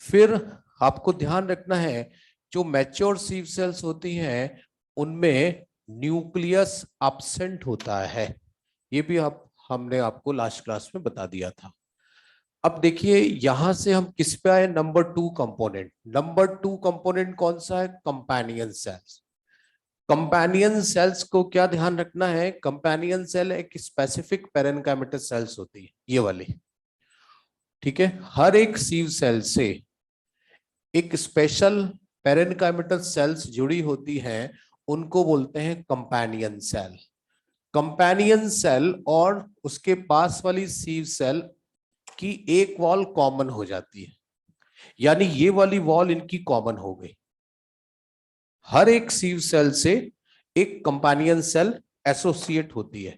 फिर आपको ध्यान रखना है जो मैच्योर सीव सेल्स होती हैं उनमें न्यूक्लियस एब्सेंट होता है। ये भी हमने आपको लास्ट क्लास में बता दिया था। अब देखिए यहां से हम किस पे आए, नंबर 2 कंपोनेंट। नंबर 2 कंपोनेंट कौन सा है, कंपेनियन सेल्स। कंपेनियन सेल्स को क्या ध्यान रखना है, कंपेनियन सेल एक स्पेसिफिक पेरेन्काइमेटस सेल्स होती है, ये वाली, ठीक है। हर एक सीव सेल से एक स्पेशल पेरेन्काइमेटस सेल्स जुड़ी होती हैं, उनको बोलते हैं कंपेनियन सेल। कंपेनियन सेल और उसके पास वाली सीव सेल की एक वॉल कॉमन हो जाती है, यानी ये वाली वॉल इनकी कॉमन हो गई। हर एक सीव सेल से एक कंपेनियन सेल एसोसिएट होती है,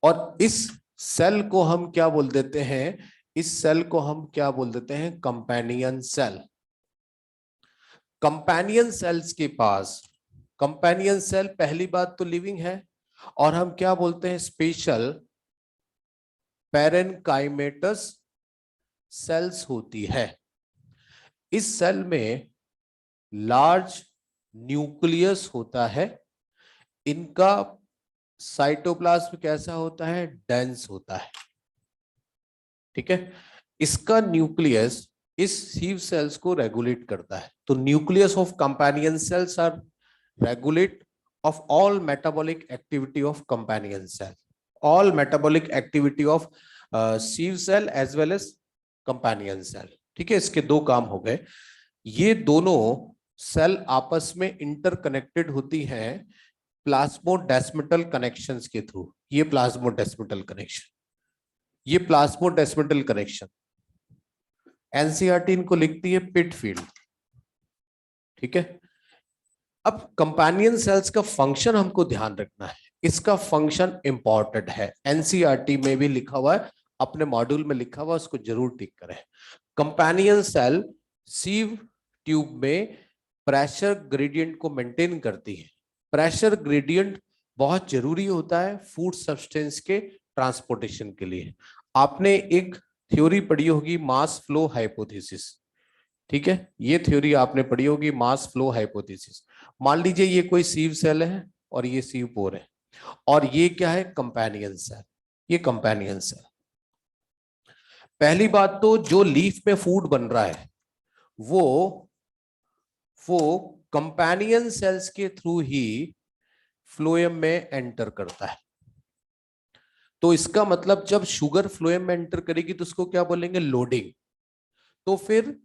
और इस सेल को हम क्या बोल देते हैं, इस सेल को हम क्या बोल देते हैं, कंपेनियन सेल। कंपेनियन सेल्स के पास, कंपेनियन सेल पहली बात तो लिविंग है, और हम क्या बोलते हैं, स्पेशल पेरेन्काइमेटस सेल्स होती है। इस सेल में लार्ज न्यूक्लियस होता है, इनका साइटोप्लाज्म कैसा होता है, डेंस होता है, ठीक है। इसका न्यूक्लियस इस सीव सेल्स को रेगुलेट करता है। तो nucleus of companion cells are regulate of all metabolic activity of companion cell, all metabolic activity of sieve cell as well as companion cell, ठीक है। इसके दो काम हो गए। ये दोनों सेल आपस में इंटरकनेक्टेड होती हैं प्लाज्मोडेस्मेटल कनेक्शंस के थ्रू। ये प्लाज्मोडेस्मेटल कनेक्शन, ये प्लाज्मोडेस्मेटल कनेक्शन एनसीईआरटी इनको लिखती है पिट फील्ड, ठीक है। अब कंपेनियन सेल्स का फंक्शन हमको ध्यान रखना है, इसका फंक्शन इंपॉर्टेंट है, एनसीईआरटी में भी लिखा हुआ है, अपने मॉड्यूल में लिखा हुआ है, उसको जरूर टिक करें। कंपेनियन सेल सीव ट्यूब में प्रेशर ग्रेडियंट को मेंटेन करती है। प्रेशर ग्रेडियंट बहुत जरूरी होता है फूड सब्सटेंस के ट्रांसपोर्टेशन के लिए। आपने एक थ्योरी पढ़ी होगी, मास फ्लो हाइपोथेसिस, ठीक है। ये थ्योरी आपने पढ़ी होगी, मास फ्लो हाइपोथेसिस। मान लीजिए ये कोई सीव सेल है और ये सीव पोर है, और ये क्या है, कंपेनियन सेल। ये कंपेनियन सेल, पहली बात तो जो लीफ में फूड बन रहा है वो कंपेनियन सेल्स के थ्रू ही फ्लोएम में एंटर करता है। तो इसका मतलब जब शुगर फ्लोएम में एंटर करेगी तो उसको क्या बोलेंगे, लोडिंग। तो फिर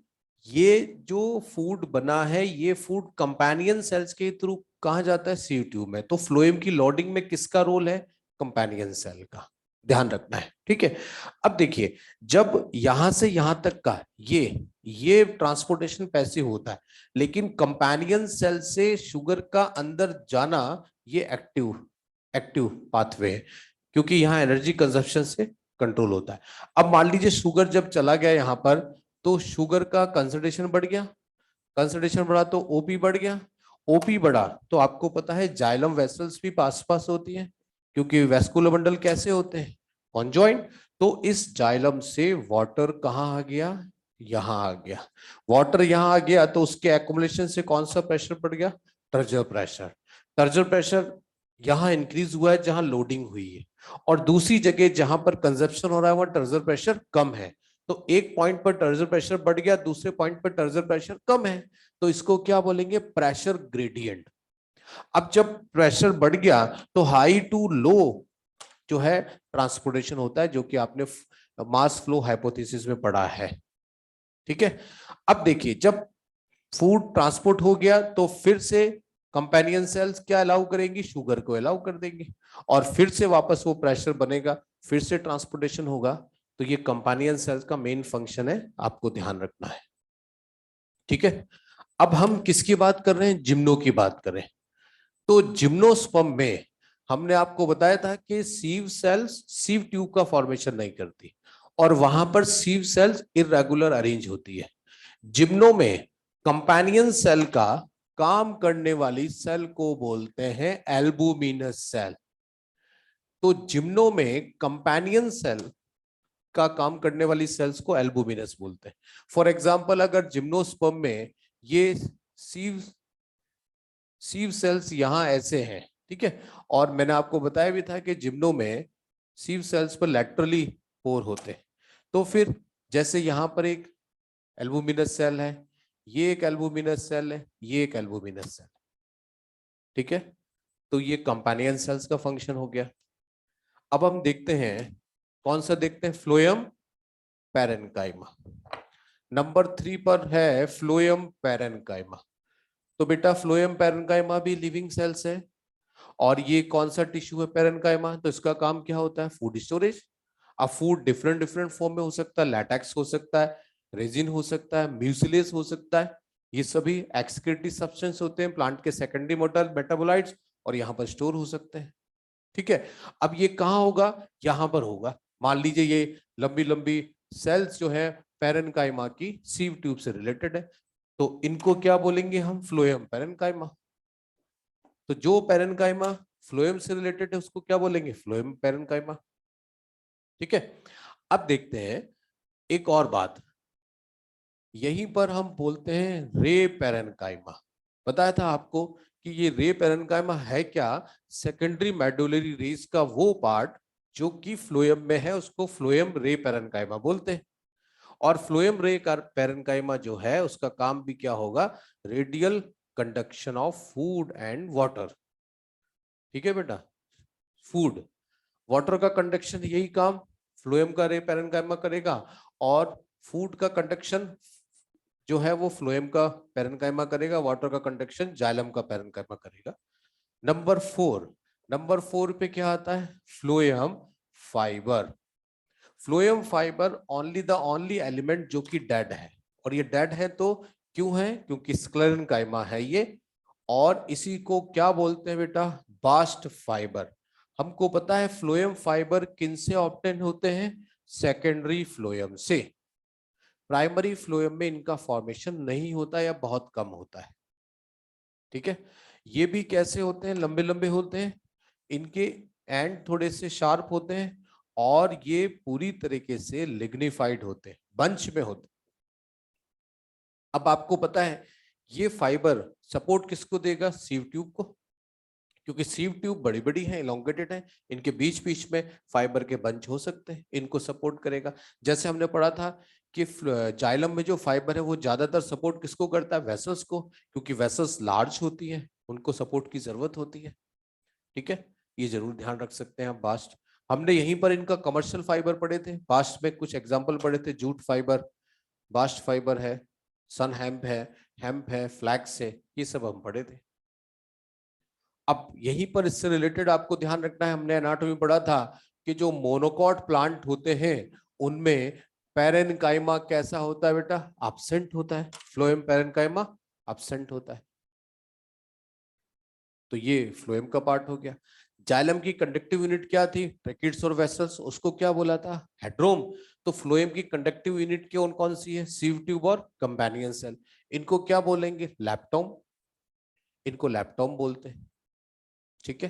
ये जो फूड बना है ये फूड कंपेनियन सेल्स के थ्रू कहां जाता है, सीव ट्यूब में। तो फ्लोएम की लोडिंग में किसका रोल है, कंपेनियन सेल का। ध्यान रखना है, ठीक है। अब देखिए, जब यहां से यहां तक का ये ट्रांसपोर्टेशन पैसिव होता है, लेकिन कंपेनियन सेल से शुगर का अंदर जाना ये एक्टिव एक्टिव पाथवे है, क्योंकि यहाँ एनर्जी कंजप्शन से कंट्रोल होता है। अब मान लीजिए शुगर जब चला गया यहाँ पर, तो शुगर का कंसंट्रेशन बढ़ गया, कंसंट्रेशन बढ़ा तो ओपी बढ़ गया, ओपी बढ़ा तो आपको पता है जाइलम वेसल्स भी पास पास होती है, क्योंकि वेस्कुलर बंडल कैसे होते हैं, कॉन्जॉइंट। तो इस जाइलम से वाटर कहाँ आ गया, यहां आ गया। वाटर यहां आ गया तो उसके एक्युमुलेशन से कौन सा प्रेशर बढ़ गया, टर्जर प्रेशर। टर्जर प्रेशर यहां इंक्रीज हुआ है जहां लोडिंग हुई है, और दूसरी जगह जहां पर कंजप्शन हो रहा है वहां टर्जर प्रेशर कम है। तो एक पॉइंट पर टर्जर प्रेशर बढ़ गया, दूसरे पॉइंट पर टर्जर प्रेशर कम है, तो इसको क्या बोलेंगे, प्रेशर ग्रेडियंट। अब जब प्रेशर बढ़ गया तो हाई टू लो जो है ट्रांसपोर्टेशन होता है, जो कि आपने मास फ्लो हाइपोथेसिस में पढ़ा है, ठीक है। अब देखिए, जब फूड ट्रांसपोर्ट हो गया तो फिर से कंपेनियन सेल्स क्या अलाउ करेंगी, शुगर को अलाउ कर देंगे, और फिर से वापस वो प्रेशर बनेगा, फिर से ट्रांसपोर्टेशन होगा। तो ये कंपेनियन सेल्स का मेन फंक्शन है, आपको ध्यान रखना है, ठीक है। अब हम किसकी बात कर रहे हैं, जिम्नो की बात कर रहे हैं। तो जिम्नोस्पर्म में हमने आपको बताया था कि सीव सेल्स सीव ट्यूब का फॉर्मेशन नहीं करती, और वहां पर सीव सेल्स इरेगुलर अरेंज होती है। जिम्नो में कंपेनियन सेल का काम करने वाली सेल को बोलते हैं एल्बुमिनस सेल। तो जिम्नो में कंपेनियन सेल का काम करने वाली सेल्स को एल्बुमिनस बोलते हैं। फॉर एग्जांपल, अगर जिम्नोस्पर्म में ये सीव सीव सेल्स यहां ऐसे हैं, ठीक है, और मैंने आपको बताया भी था कि जिम्नो में सीव सेल्स पर लैटरली पोर होते हैं। तो फिर जैसे यहां पर एक एल्बुमिनस सेल है, ये एक एल्बुमिनस सेल है, ये एक एल्बुमिनस सेल, ठीक है। तो ये कंपेनियन सेल्स का फंक्शन हो गया। अब हम देखते हैं, कौन सा देखते हैं, फ्लोएम पैरेन्काइमा। नंबर 3 पर है फ्लोएम पैरेन्काइमा। तो बेटा फ्लोएम पैरेन्काइमा भी लिविंग सेल्स है, और ये कौन सा टिश्यू है, पैरेन्काइमा, तो इसका काम क्या होता है, फूड स्टोरेज। अब फूड डिफरेंट डिफरेंट फॉर्म में हो सकता है, लैटेक्स हो सकता है, रेजिन हो सकता है, म्यूसिलेज हो सकता है, ये सभी एक्सक्रीटरी सब्सटेंस होते हैं प्लांट के सेकेंडरी मोटर मेटाबोलाइट्स, और यहाँ पर स्टोर हो सकते हैं, ठीक है। अब ये कहाँ होगा, यहाँ पर होगा। मान लीजिए ये लंबी लंबी सेल्स जो है पैरेन्काइमा की सीव ट्यूब से रिलेटेड है, तो इनको क्या बोलेंगे हम, फ्लोएम पैरेन्काइमा। तो जो पैरेन्काइमा फ्लोएम से रिलेटेड है उसको क्या बोलेंगे, फ्लोएम पैरेन्काइमा, ठीक है। अब देखते हैं एक और बात, यहीं पर हम बोलते हैं रे पैरेन्काइमा। बताया था आपको कि ये रे पैरेन्काइमा है क्या, सेकेंडरी मेडुलरी रेस का वो पार्ट जो कि फ्लोएम में है, उसको फ्लोएम रे पैरेन्काइमा बोलते हैं। और फ्लोएम रे पैरेन्काइमा जो है उसका काम भी क्या होगा, radial conduction of food and water, ठीक है बेटा। फूड वाटर का कंडक्शन, यही काम फ्लोएम का रे पैरेन्काइमा करेगा, और फूड का कंडक्शन जो है वो फ्लोएम का पैरेन्काइमा करेगा, वाटर का कंडक्शन जाइलम का पैरेन्काइमा करेगा। नंबर 4 पे क्या आता है, phloem fibre. Phloem fibre only element जो कि डेड है, और ये डेड है तो क्यों है, क्योंकि स्क्लेरेन्काइमा है ये, और इसी को क्या बोलते हैं बेटा, बास्ट फाइबर। हमको पता है फ्लोएम फाइबर किन से ऑब्टेन होते हैं, सेकेंडरी फ्लोएम से। प्राइमरी फ्लोएम में इनका फॉर्मेशन नहीं होता या बहुत कम होता है, ठीक है। ये भी कैसे होते हैं, लंबे लंबे होते हैं, इनके एंड थोड़े से शार्प होते हैं, और ये पूरी तरीके से लिग्निफाइड होते हैं, बंच में होते हैं। अब आपको पता है ये फाइबर सपोर्ट किसको देगा, सीव ट्यूब को, क्योंकि सीव ट्यूब बड़ी बड़ी है, इलोंगेटेड है, इनके बीच बीच में फाइबर के बंच हो सकते हैं, इनको सपोर्ट करेगा। जैसे हमने पढ़ा था कि जाइलम में जो फाइबर है वो ज्यादातर सपोर्ट किसको करता है, वेसल्स को, क्योंकि वेसल्स लार्ज होती है, उनको सपोर्ट की जरूरत होती है, ठीक है। ये जरूर ध्यान रख सकते हैं आप। बास्ट, हमने यहीं पर इनका कमर्शियल फाइबर पढ़े थे, बास्ट में कुछ एग्जाम्पल पढ़े थे, जूट फाइबर, बास्ट फाइबर है, सन हेम्प है, फ्लैक्स है, ये सब हम पढ़े थे। अब यहीं पर इससे रिलेटेड आपको ध्यान रखना है, हमने एनाटॉमी पढ़ा था कि जो मोनोकॉट प्लांट होते हैं उनमें पैरेन्काइमा कैसा होता है बेटा? एब्सेंट होता है। फ्लोएम पैरेन्काइमा एब्सेंट होता है। तो ये फ्लोएम का पार्ट हो गया। जाइलम की कंडक्टिव यूनिट क्या थी? ट्रैकिड्स और वेसल्स। उसको क्या बोला था? हेड्रोम। तो फ्लोएम की कंडक्टिव यूनिट कौन कौन सी है? सीव ट्यूब और कंपेनियन सेल। इनको क्या बोलेंगे? लैप्टोम। इनको लैप्टोम बोलते हैं। ठीक है,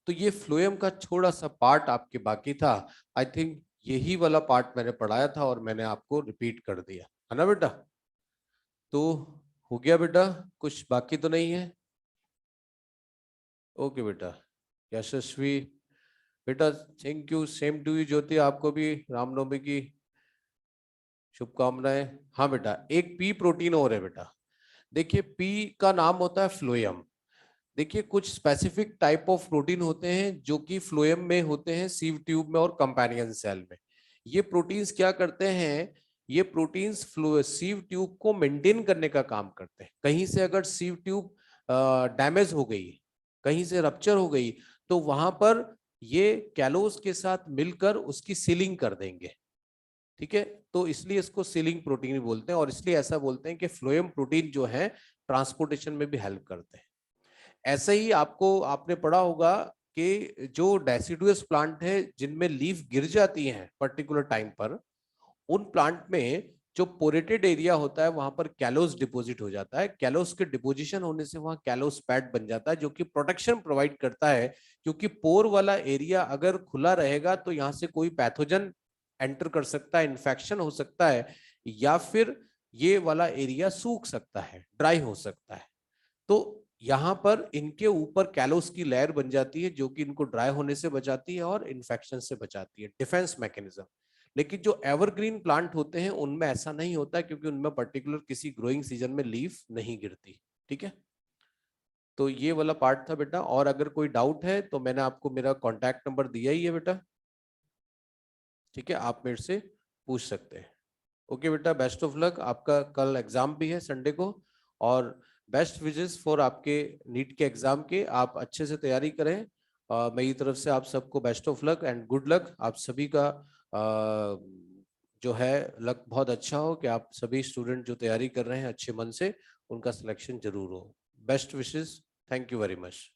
तो ये फ्लोएम का थोड़ा सा पार्ट आपके बाकी था। आई थिंक यही वाला पार्ट मैंने पढ़ाया था और मैंने आपको रिपीट कर दिया है ना बेटा? तो हो गया बेटा, कुछ बाकी तो नहीं है? ओके बेटा। यशस्वी बेटा, thank you. Same to you Jyoti, आपको भी रामनवमी की शुभकामनाएं। हाँ बेटा, एक पी प्रोटीन और है बेटा। देखिए पी का नाम होता है फ्लोएम। देखिए कुछ स्पेसिफिक टाइप ऑफ प्रोटीन होते हैं जो कि फ्लोएम में होते हैं, सीव ट्यूब में और कंपेनियन सेल में। ये प्रोटीन्स क्या करते हैं? ये प्रोटीन्स सीव ट्यूब को मेंटेन करने का काम करते हैं। कहीं से अगर सीव ट्यूब डैमेज हो गई, कहीं से रप्चर हो गई, तो वहां पर ये कैलोस के साथ मिलकर उसकी सीलिंग कर देंगे। ठीक है, तो इसलिए इसको सीलिंग प्रोटीन बोलते हैं और इसलिए ऐसा बोलते हैं कि फ्लोएम प्रोटीन जो है ट्रांसपोर्टेशन में भी हेल्प करते हैं। ऐसे ही आपको आपने पढ़ा होगा कि जो डेसिडुअस प्लांट है जिनमें लीफ गिर जाती हैं पर्टिकुलर टाइम पर, उन प्लांट में जो पोरेटेड एरिया होता है वहां पर कैलोस डिपॉजिट हो जाता है। कैलोस के डिपोजिशन होने से वहां कैलोस पैड बन जाता है जो कि प्रोटेक्शन प्रोवाइड करता है। क्योंकि पोर वाला एरिया अगर खुला रहेगा तो यहाँ से कोई पैथोजन एंटर कर सकता है, इन्फेक्शन हो सकता है, या फिर ये वाला एरिया सूख सकता है, ड्राई हो सकता है। तो यहाँ पर इनके ऊपर कैलोस की लेयर बन जाती है जो कि इनको ड्राई होने से बचाती है और इन्फेक्शन से बचाती है, डिफेंस मैकेनिज्म। लेकिन जो एवरग्रीन प्लांट होते हैं उनमें ऐसा नहीं होता क्योंकि उनमें पर्टिकुलर किसी ग्रोइंग सीजन में लीफ नहीं गिरती। ठीक है, तो ये वाला पार्ट था बेटा। और अगर कोई डाउट है तो मैंने आपको मेरा कॉन्टैक्ट नंबर दिया ही है बेटा। ठीक है, आप मेरे से पूछ सकते हैं। ओके बेटा, बेस्ट ऑफ लक। आपका कल एग्जाम भी है संडे को, और बेस्ट विशेस फॉर आपके नीट के एग्जाम के। आप अच्छे से तैयारी करें। मेरी तरफ से आप सबको best of luck and good luck. आप सभी का जो है लक बहुत अच्छा हो कि आप सभी स्टूडेंट जो तैयारी कर रहे हैं अच्छे मन से, उनका सिलेक्शन जरूर हो। Best wishes. Thank you very much.